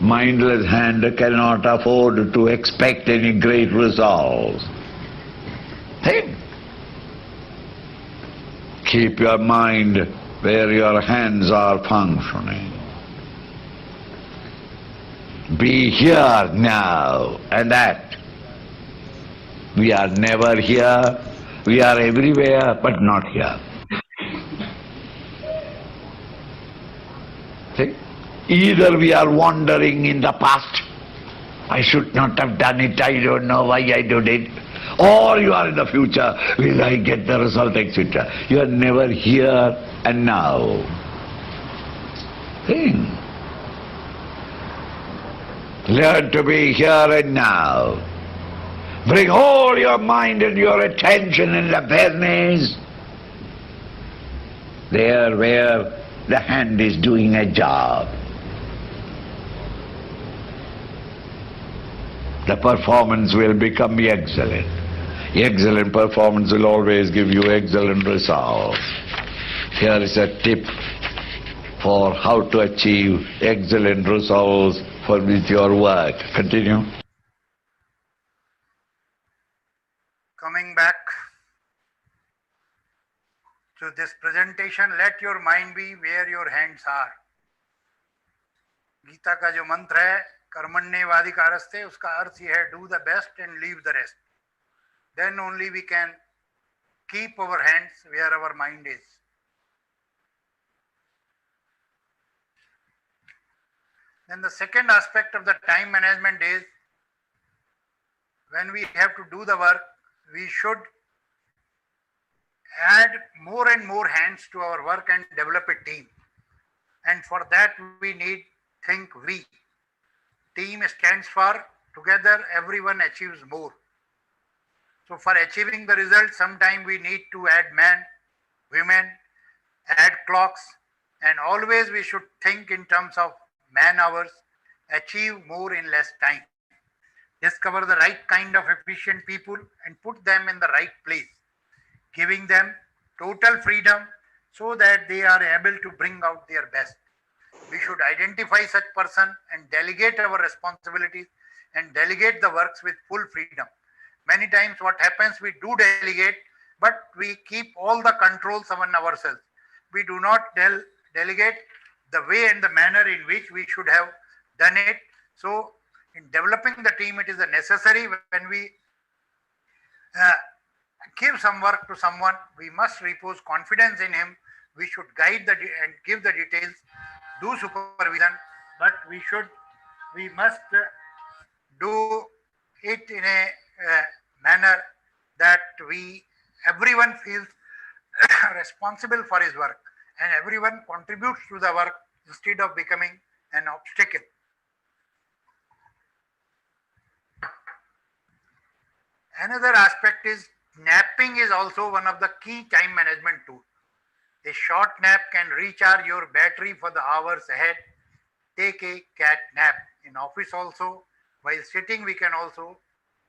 Mindless hand cannot afford to expect any great results. Think. Keep your mind where your hands are functioning. Be here now and act. We are never here. We are everywhere, but not here. See? Either we are wandering in the past, I should not have done it, I don't know why I did it, or you are in the future, will I get the result, etc. You are never here and now. Think. Learn to be here and now. Bring all your mind and your attention and awareness there where the hand is doing a job. The performance will become excellent. Excellent performance will always give you excellent results. Here is a tip for how to achieve excellent results with your work. Continue. Coming back to this presentation, let your mind be where your hands are. Gita का जो मंत्र है कर्मण्येवाधिकारस्ते, उसका अर्थ ये है do the best and leave the rest. Then only we can keep our hands where our mind is. Then the second aspect of the time management is when we have to do the work, we should add more and more hands to our work and develop a team. And for that we need think we. Team stands for together everyone achieves more. So for achieving the result, sometime we need to add men, women, add clocks, and always we should think in terms of man hours, achieve more in less time. Discover the right kind of efficient people and put them in the right place, giving them total freedom so that they are able to bring out their best. We should identify such person and delegate our responsibilities and delegate the works with full freedom. Many times what happens, we do delegate, but we keep all the controls on ourselves. We do not delegate the way and the manner in which we should have done it. So in developing the team, it is necessary when we give some work to someone, we must repose confidence in him. We should guide and give the details, do supervision, but we must do it in a manner that everyone feels responsible for his work and everyone contributes to the work instead of becoming an obstacle. Another aspect is napping is also one of the key time management tools. A short nap can recharge your battery for the hours ahead. Take a cat nap. In office also, while sitting, we can also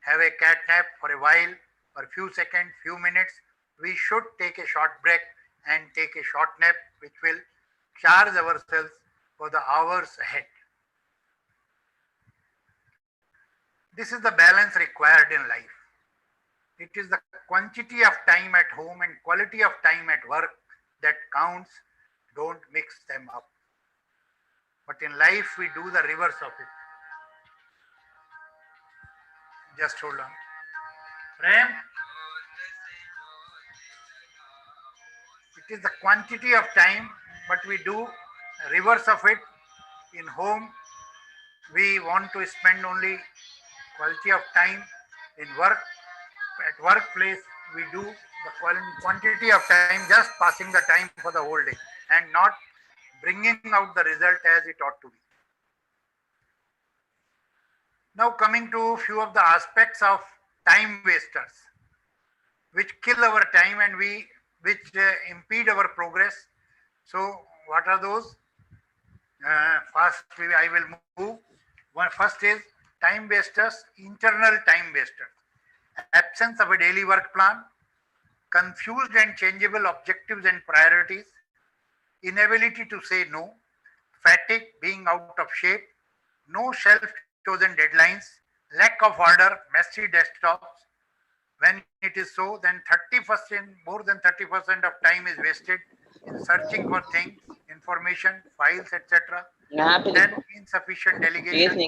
have a cat nap for a while, for a few seconds, few minutes. We should take a short break and take a short nap, which will charge ourselves for the hours ahead. This is the balance required in life. It is the quantity of time at home and quality of time at work that counts. Don't mix them up. But in life, we do the reverse of it. Just hold on. Prem? It is the quantity of time, but we do reverse of it. In home, we want to spend only quality of time. In work, at workplace, we do the quantity of time, just passing the time for the whole day and not bringing out the result as it ought to be. Now coming to a few of the aspects of time wasters, which kill our time and which impede our progress. So what are those? First, I will move. First is time wasters, internal time wasters. Absence of a daily work plan, confused and changeable objectives and priorities, inability to say no, fatigue, being out of shape, no self-chosen deadlines, lack of order, messy desktops. When it is so, then more than 30% of time is wasted in searching for things, information, files, etc. Then insufficient delegation.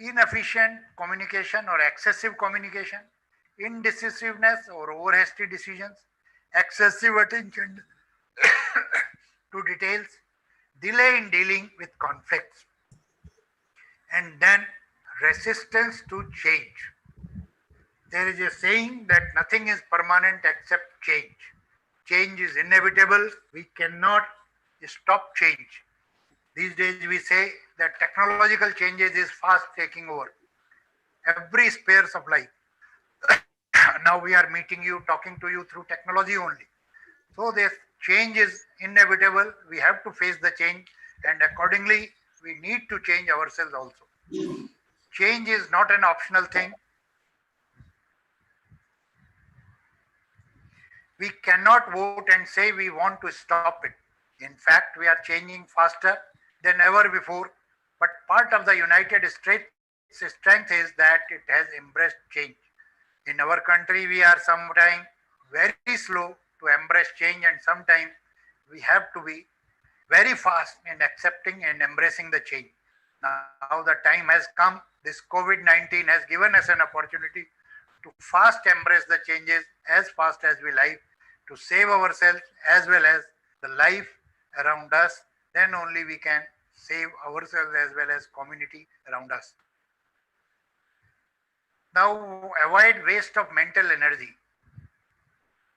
Inefficient communication or excessive communication, indecisiveness or over hasty decisions, excessive attention to details, delay in dealing with conflicts, and then resistance to change. There is a saying that nothing is permanent except change. Change is inevitable. We cannot stop change. These days we say that technological changes is fast taking over every spheres of life. Now we are meeting you, talking to you through technology only. So this change is inevitable. We have to face the change, and accordingly we need to change ourselves also. Change is not an optional thing. We cannot vote and say we want to stop it. In fact, we are changing faster than ever before, but part of the United States' strength is that it has embraced change. In our country, we are sometimes very slow to embrace change, and sometimes we have to be very fast in accepting and embracing the change. Now the time has come. This COVID-19 has given us an opportunity to fast embrace the changes as fast as we like, to save ourselves as well as the life around us. Then only we can save ourselves as well as community around us. Now avoid waste of mental energy.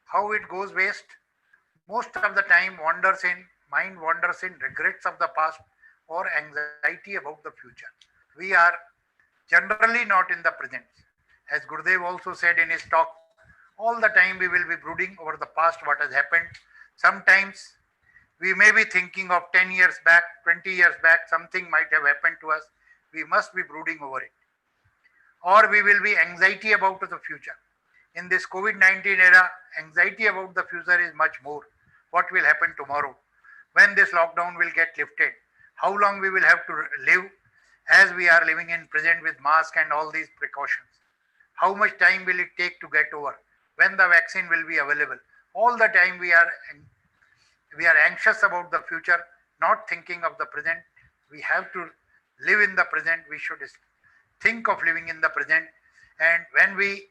How it goes waste? most of the time mind wanders in regrets of the past or anxiety about the future. We are generally not in the present. As Gurudev also said in his talk, all the time we will be brooding over the past, what has happened. Sometimes we may be thinking of 10 years back, 20 years back, something might have happened to us. We must be brooding over it. Or we will be anxiety about the future. In this COVID-19 era, anxiety about the future is much more. What will happen tomorrow? When this lockdown will get lifted? How long we will have to live as we are living in present with mask and all these precautions? How much time will it take to get over? When the vaccine will be available? All the time we are anxious about the future, not thinking of the present. We have to live in the present. We should think of living in the present. And when we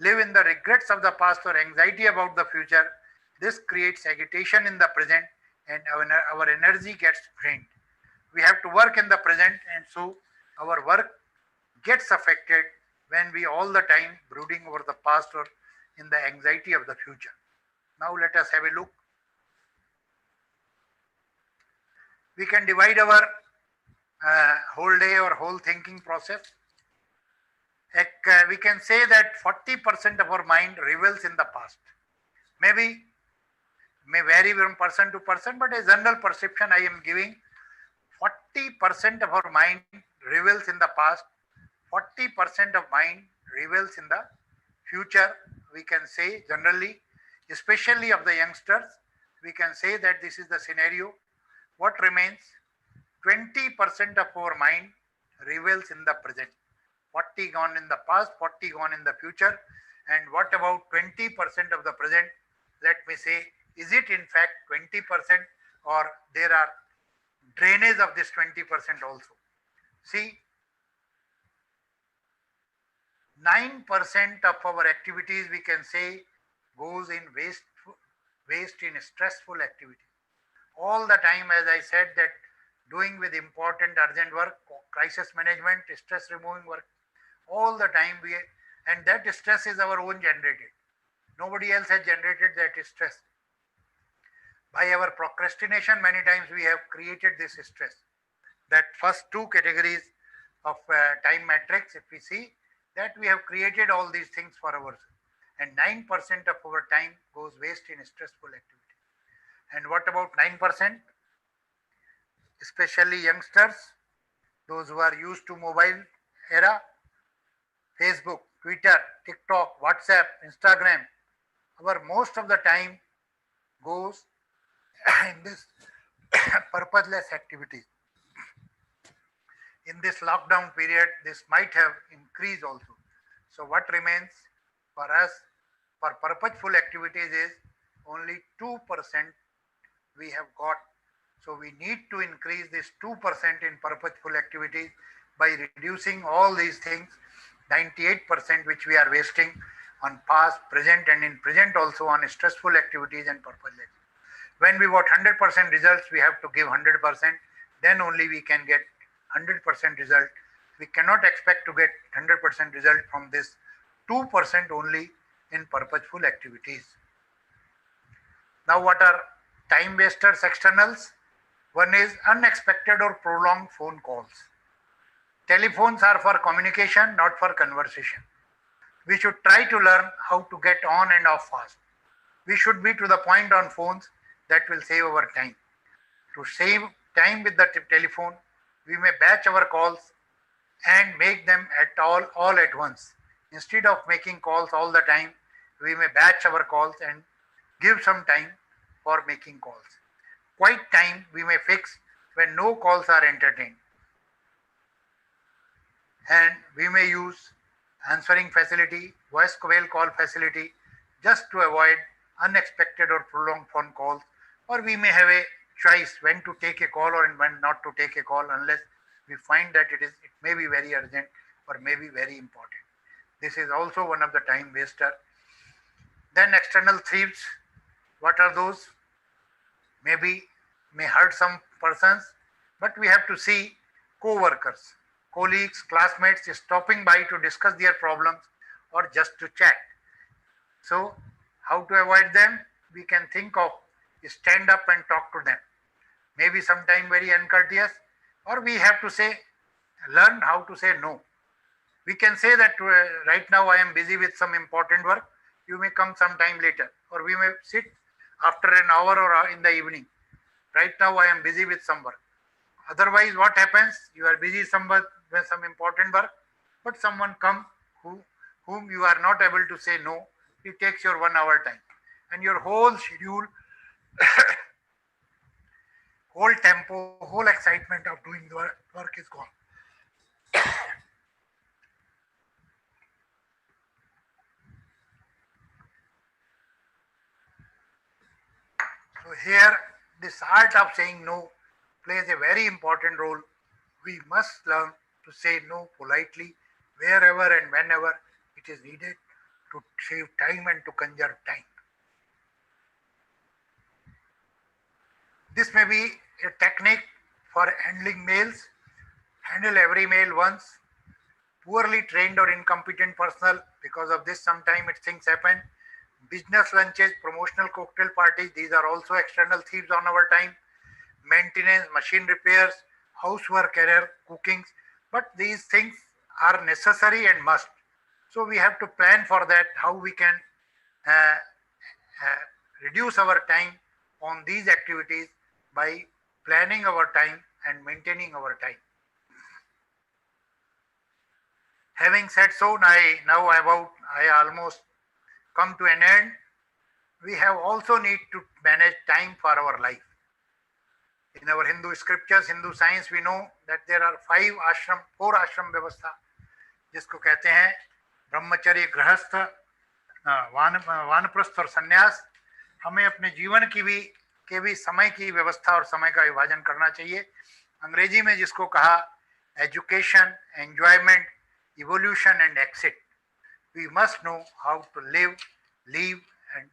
live in the regrets of the past or anxiety about the future, this creates agitation in the present and our energy gets drained. We have to work in the present, and so our work gets affected when we all the time brooding over the past or in the anxiety of the future. Now let us have a look. We can divide our whole day or whole thinking process. We can say that 40% of our mind reveals in the past. Maybe may vary from person to person, but a general perception I am giving, 40% of our mind reveals in the past, 40% of mind reveals in the future. We can say generally, especially of the youngsters, we can say that this is the scenario. What remains? 20% of our mind reveals in the present. 40 gone in the past, 40 gone in the future. And what about 20% of the present? Let me say, is it in fact 20% or there are drainage of this 20% also? See, 9% of our activities we can say goes in waste in stressful activity. All the time, as I said, that doing with important urgent work, crisis management, stress removing work, all the time and that stress is our own generated. Nobody else has generated that stress. By our procrastination, many times we have created this stress. That first two categories of time matrix, if we see, that we have created all these things for ourselves. And 9% of our time goes waste in stressful activity. And what about 9%? Especially youngsters, those who are used to mobile era, Facebook, Twitter, TikTok, WhatsApp, Instagram, our most of the time goes in this purposeless activity. In this lockdown period, this might have increased also. So what remains for us for purposeful activities is only 2% we have got. So we need to increase this 2% in purposeful activities by reducing all these things, 98% which we are wasting on past, present, and in present also on stressful activities and purposeless. When we want 100% results, we have to give 100%. Then only we can get 100% result. We cannot expect to get 100% result from this 2% only in purposeful activities. Now what are time wasters externals? One is unexpected or prolonged phone calls. Telephones are for communication, not for conversation. We should try to learn how to get on and off fast. We should be to the point on phones. That will save our time. To save time with the telephone, we may batch our calls and make them all at once. Instead of making calls all the time, we may batch our calls and give some time for making calls. Quiet time we may fix when no calls are entertained. And we may use answering facility, voice whale call facility, just to avoid unexpected or prolonged phone calls. Or we may have a choice when to take a call or when not to take a call, unless we find that it may be very urgent or may be very important. This is also one of the time waster. Then external thieves. What are those? Maybe may hurt some persons, but we have to see co-workers, colleagues, classmates stopping by to discuss their problems or just to chat. So how to avoid them? we can think of stand up and talk to them. Maybe sometime very uncourteous, or we have to say, learn how to say no. We can say that right now I am busy with some important work. You may come sometime later, or we may sit after an hour or in the evening. Right now I am busy with some work. Otherwise, what happens? You are busy with some important work, but someone comes whom you are not able to say no. It takes your 1 hour time, and your whole schedule, whole tempo, whole excitement of doing the work is gone. So here, this art of saying no plays a very important role. We must learn to say no politely wherever and whenever it is needed to save time and to conserve time. This may be a technique for handling mails. Handle every mail once. Poorly trained or incompetent personnel, because of this sometimes things happen. Business lunches, promotional cocktail parties, these are also external thieves on our time. Maintenance, machine repairs, housework error, cookings, but these things are necessary and must. So we have to plan for that, how we can reduce our time on these activities by planning our time and maintaining our time. Having said so, I almost come to an end. We have also need to manage time for our life. In our Hindu scriptures, Hindu science, we know that there are 4 ashram व्यवस्था, जिसको कहते हैं ब्रह्मचर्य, गृहस्थ, वानप्रस्थ और संन्यास. हमें अपने जीवन के भी समय की व्यवस्था और समय का विभाजन करना चाहिए. अंग्रेजी में जिसको कहा education, enjoyment, evolution and exit. We must know how to live and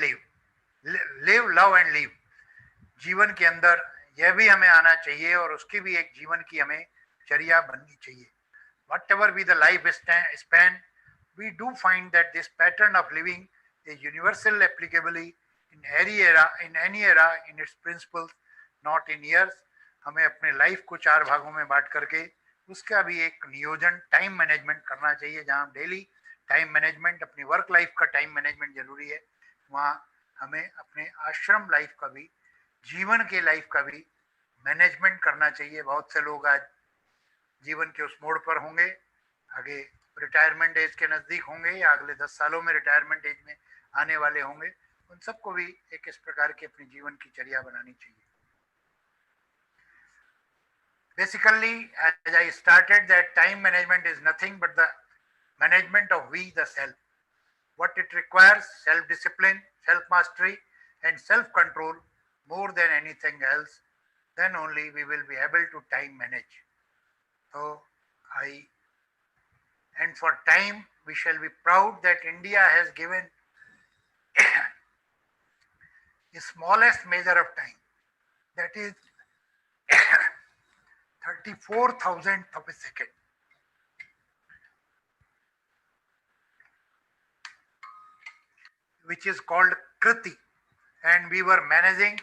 live. Live, love and live. जीवन के अंदर यह भी हमें आना चाहिए और उसकी भी एक जीवन की हमें चर्या बननी चाहिए. Whatever be the life span, we do find that this pattern of living is universal applicably in any era in its principles, not in years. हमें अपने लाइफ को 4 भागों में बांट करके उसका भी एक नियोजन, टाइम मैनेजमेंट करना चाहिए. जहां डेली टाइम मैनेजमेंट, अपनी वर्क लाइफ का टाइम मैनेजमेंट जरूरी है, वहां हमें अपने आश्रम लाइफ का भी, जीवन के लाइफ का भी मैनेजमेंट करना चाहिए. बहुत से लोग आज जीवन के उस मोड़ पर होंगे, आगे रिटायरमेंट एज के नजदीक होंगे या अगले 10 सालों में रिटायरमेंट एज में आने वाले होंगे. उन सबको भी एक इस प्रकार की अपनी जीवन की चर्या बनानी चाहिए. Basically, as I started, that time management is nothing but the management of we, the self. What it requires, self-discipline, self-mastery, and self-control more than anything else. Then only we will be able to time manage. So, and for time, we shall be proud that India has given the smallest measure of time. That is 34,000th of a second. Which is called Kriti. And we were managing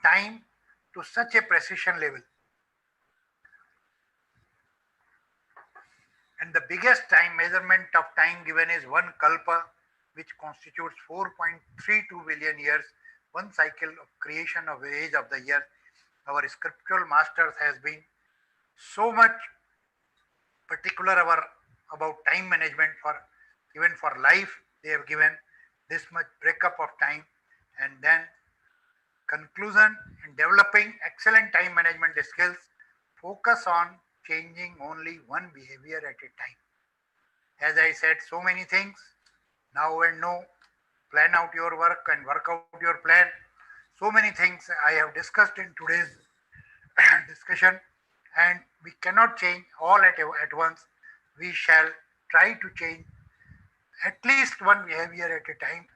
time to such a precision level. And the biggest time measurement of time given is 1 kalpa, which constitutes 4.32 billion years, 1 cycle of creation of the age of the year. Our scriptural masters has been so much particular about time management even for life. They have given this much breakup of time, and then conclusion in developing excellent time management skills. Focus on changing only one behavior at a time. As I said, so many things, now and no, plan out your work and work out your plan. So many things I have discussed in today's discussion, and we cannot change all at once. We shall try to change at least one behavior at a time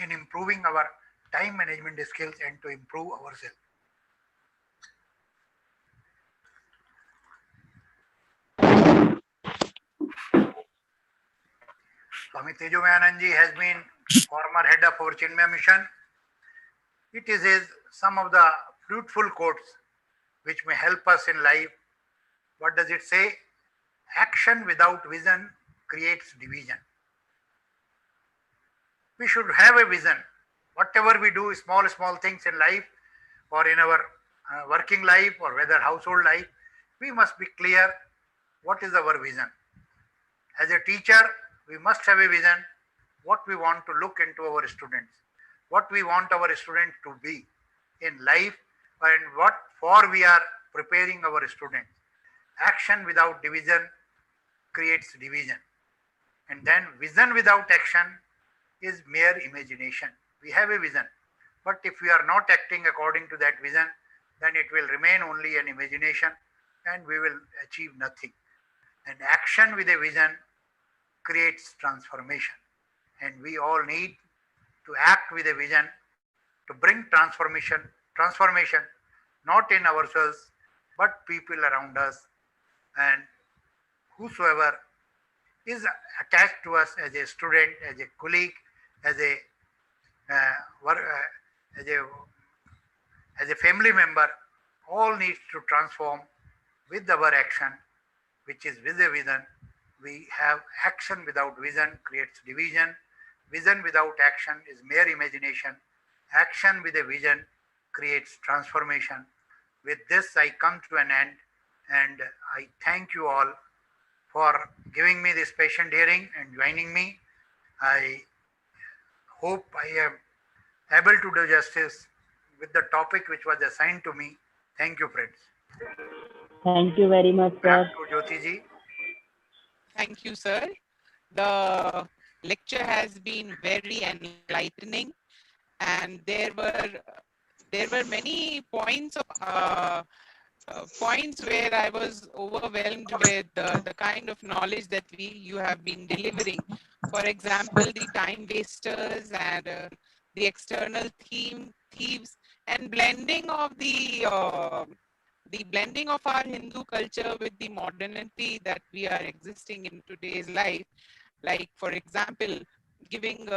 in improving our time management skills and to improve ourselves. Swami Tejomayanand ji has been former head of our Chinmaya mission. It is some of the fruitful quotes which may help us in life. What does it say? Action without vision creates division. We should have a vision. Whatever we do, small things in life or in our working life or whether household life, we must be clear what is our vision. As a teacher, we must have a vision what we want to look into our students, what we want our students to be in life, and what for we are preparing our students. Action without division creates division. And then vision without action is mere imagination. We have a vision, but if we are not acting according to that vision, then it will remain only an imagination and we will achieve nothing. And action with a vision creates transformation. And we all need to act with a vision to bring transformation, not in ourselves, but people around us and whosoever is attached to us as a student, as a colleague, as a family member, all needs to transform with our action, which is with a vision. We have action without vision creates division. Vision without action is mere imagination. Action with a vision creates transformation. With this, I come to an end, and I thank you all for giving me this patient hearing and joining me. I hope I am able to do justice with the topic which was assigned to me. Thank you, friends. Thank you very much, sir. Back to Jyoti ji. Thank you, sir. The lecture has been very enlightening, and there were many points where I was overwhelmed with the kind of knowledge that you have been delivering. For example, the time wasters and the external thieves, and blending of our Hindu culture with the modernity that we are existing in today's life. Like, for example, giving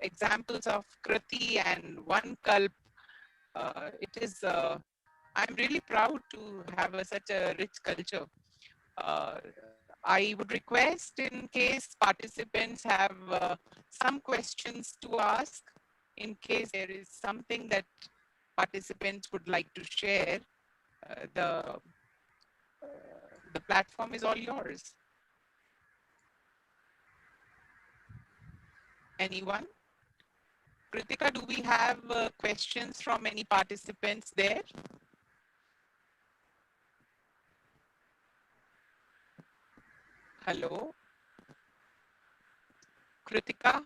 examples of Kriti and One Kalp. I'm really proud to have such a rich culture. I would request, in case participants have some questions to ask, in case there is something that participants would like to share, the platform is all yours. Anyone? Kritika, do we have questions from any participants there? Hello? Kritika?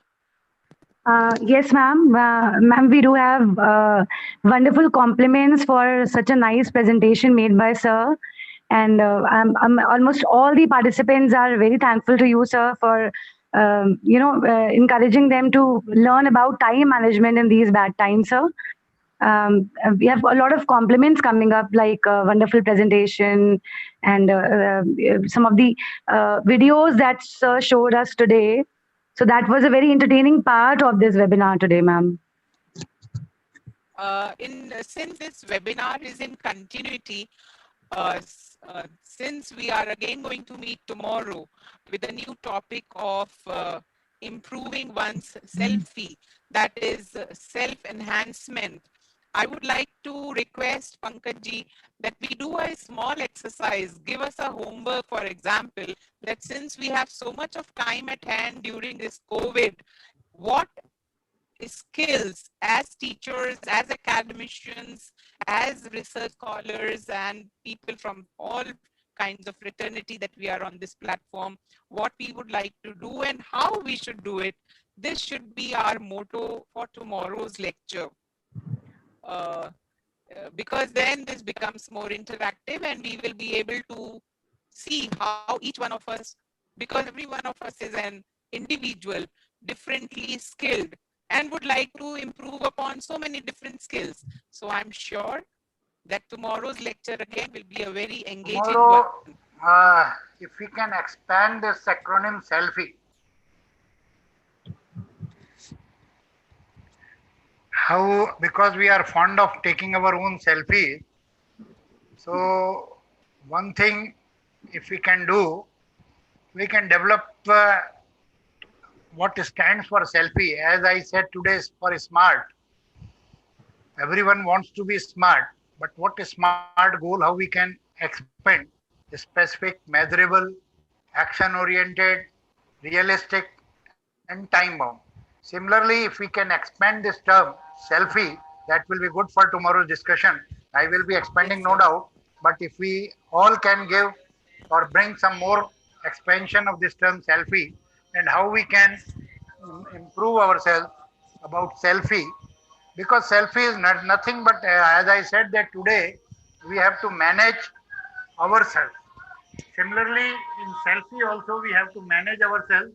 Yes, ma'am. Ma'am, we do have wonderful compliments for such a nice presentation made by sir. And almost all the participants are very thankful to you, sir, for encouraging them to learn about time management in these bad times, sir. We have a lot of compliments coming up, like wonderful presentation and some of the videos that sir showed us today. So that was a very entertaining part of this webinar today, ma'am. Since this webinar is in continuity, since we are again going to meet tomorrow with a new topic of improving one's selfie, that is self-enhancement, I would like to request Pankaj ji that we do a small exercise, give us a homework, for example, that since we have so much of time at hand during this COVID, what skills as teachers, as academicians, as research scholars and people from all kinds of fraternity that we are on this platform, what we would like to do and how we should do it. This should be our motto for tomorrow's lecture. Because then this becomes more interactive and we will be able to see how each one of us, because every one of us is an individual, differently skilled, and would like to improve upon so many different skills. So I'm sure that tomorrow's lecture again will be a very engaging one. If we can expand this acronym selfie how, because we are fond of taking our own selfies, so one thing, if we can do, we can develop what stands for selfie. As I said today, is for smart. Everyone wants to be smart, but what is smart goal, how we can expand specific, measurable, action-oriented, realistic, and time-bound. Similarly, if we can expand this term, selfie, that will be good for tomorrow's discussion. I will be expanding, no doubt, but if we all can give or bring some more expansion of this term selfie, and how we can improve ourselves about selfie, because selfie is not nothing but as I said that today we have to manage ourselves. Similarly, in selfie also we have to manage ourselves,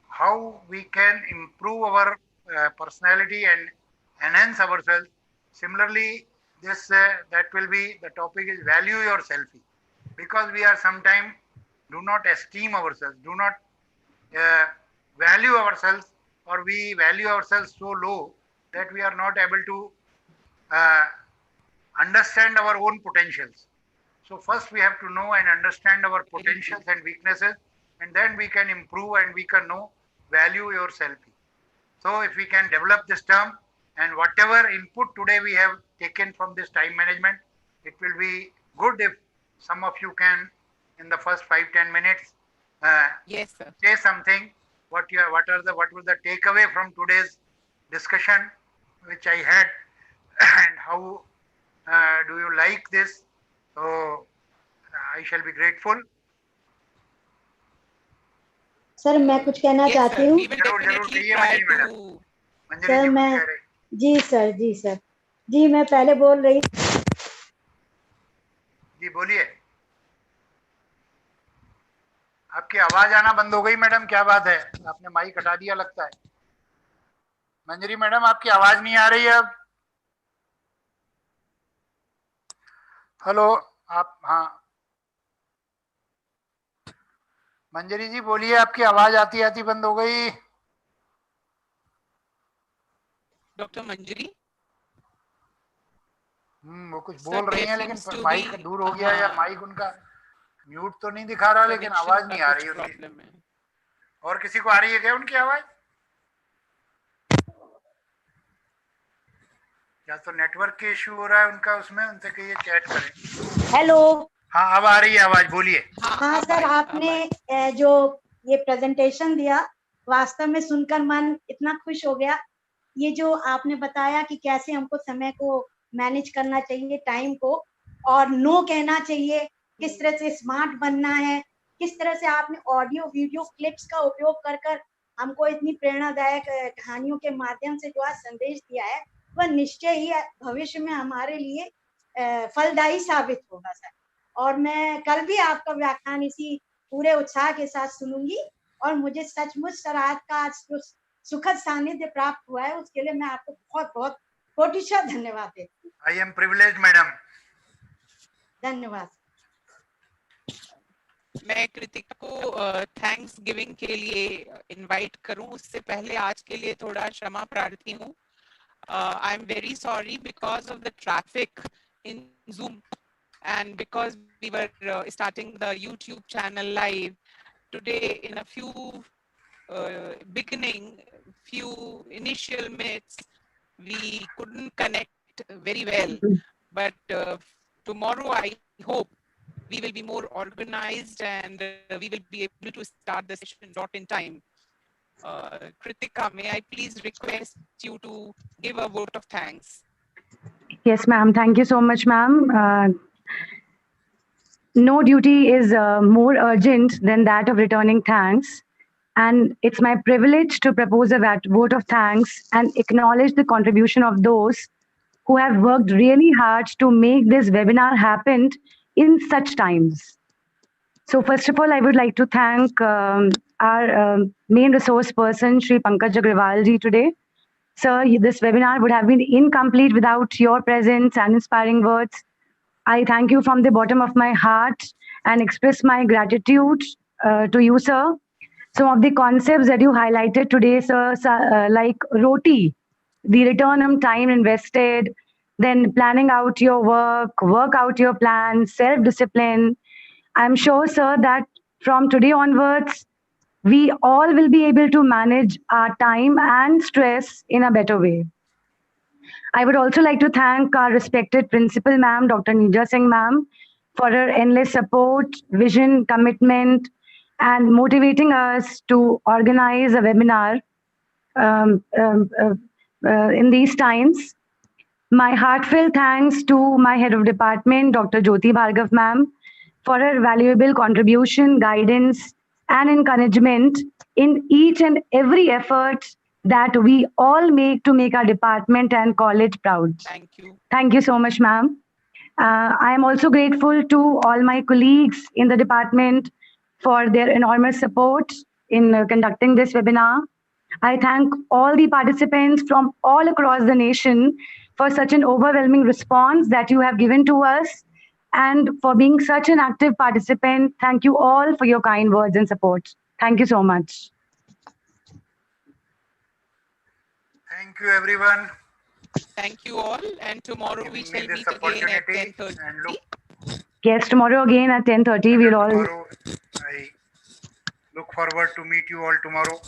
how we can improve our personality and enhance ourselves. Similarly, this that will be the topic is value your selfie, because we are sometimes do not esteem ourselves, do not value ourselves, or we value ourselves so low that we are not able to understand our own potentials. So first we have to know and understand our potentials and weaknesses, and then we can improve and we can know value your selfie. So if we can develop this term, and whatever input today we have taken from this time management, it will be good if some of you can in the first 5-10 minutes Yes, sir. say something, what was the takeaway from today's discussion which I had, and how do you like this? So I shall be grateful. Sir मैं कुछ कहना Yes, चाहती sir. हूँ We will जरूर जरूर definitely कहिए try Manjari madam. to. Manjari sir ji कुछ मैं कह रहे। जी सर जी मैं पहले बोल रही जी बोलिए। आपकी आवाज आना बंद हो गई मैडम, क्या बात है? आपने माइक हटा दिया लगता है। मंजरी मैडम आपकी आवाज नहीं आ रही है अब। हेलो आप, हाँ मंजरी जी बोलिए, आपकी आवाज आती आती बंद हो गई। Dr. Manjari. वो कुछ Sir, बोल रही there हैं लेकिन seems to माइक be दूर हो गया, या माइक उनका म्यूट तो नहीं दिखा रहा, लेकिन connection आवाज का नहीं आ रही कुछ उनकी। problem है। और किसी को आ रही है क्या उनकी आवाज? या तो नेटवर्क के इश्यू हो रहा है उनका, उसमें उनसे कहिए चैट करें। हेलो। हाँ अब आ रही है आवाज, बोलिए। हाँ सर, आपने जो ये प्रेजेंटेशन दिया, वास्तव में सुनकर मन इतना खुश हो गया। ये जो आपने बताया कि कैसे हमको समय को मैनेज करना चाहिए, टाइम को, और नो कहना चाहिए, किस तरह से स्मार्ट बनना है, किस तरह से आपने ऑडियो वीडियो क्लिप्स का उपयोग कर कर हमको इतनी प्रेरणादायक कहानियों के माध्यम से जो आज संदेश दिया है, वह निश्चय ही भविष्य में हमारे लिए फलदायी साबित होगा सर। और मैं कल भी आपका व्याख्यान इसी पूरे उत्साह के साथ सुनूंगी, और मुझे सचमुच सर आज का जो सुखद सानिध्य प्राप्त हुआ है उसके लिए मैं आपको बहुत बहुत कोटिशः धन्यवाद देती हूँ। I am privileged madam. धन्यवाद। मैं कृतिका को थैंक्स गिविंग के लिए इनवाइट करूं, उससे पहले आज के लिए थोड़ा क्षमा प्रार्थी हूं। I am very sorry because of the traffic in Zoom and because we were starting the YouTube channel live today. In a few few initial minutes we couldn't connect very well, but tomorrow I hope we will be more organized and we will be able to start the session in time. Kritika, may I please request you to give a vote of thanks? Yes, ma'am. Thank you so much, ma'am. No duty is more urgent than that of returning thanks. And it's my privilege to propose a vote of thanks and acknowledge the contribution of those who have worked really hard to make this webinar happen in such times. So first of all, I would like to thank our main resource person, Shri Pankaj Agrawal ji today. Sir, this webinar would have been incomplete without your presence and inspiring words. I thank you from the bottom of my heart and express my gratitude to you, sir. Some of the concepts that you highlighted today, sir, like roti, the return on time invested, then planning out your work out your plan, self-discipline. I'm sure, sir, that from today onwards, we all will be able to manage our time and stress in a better way. I would also like to thank our respected principal, ma'am, Dr. Neerja Singh, ma'am, for her endless support, vision, commitment, and motivating us to organize a webinar in these times. My heartfelt thanks to my head of department, Dr. Jyoti Bhargav, ma'am, for her valuable contribution, guidance, and encouragement in each and every effort that we all make to make our department and college proud. Thank you. Thank you so much, ma'am. I am also grateful to all my colleagues in the department for their enormous support in conducting this webinar. I thank all the participants from all across the nation for such an overwhelming response that you have given to us and for being such an active participant. Thank you all for your kind words and support. Thank you so much. Thank you, everyone. Thank you all. And tomorrow we shall meet again at 10:30. Yes, tomorrow again at 10:30. We'll all. Tomorrow, I look forward to meet you all tomorrow.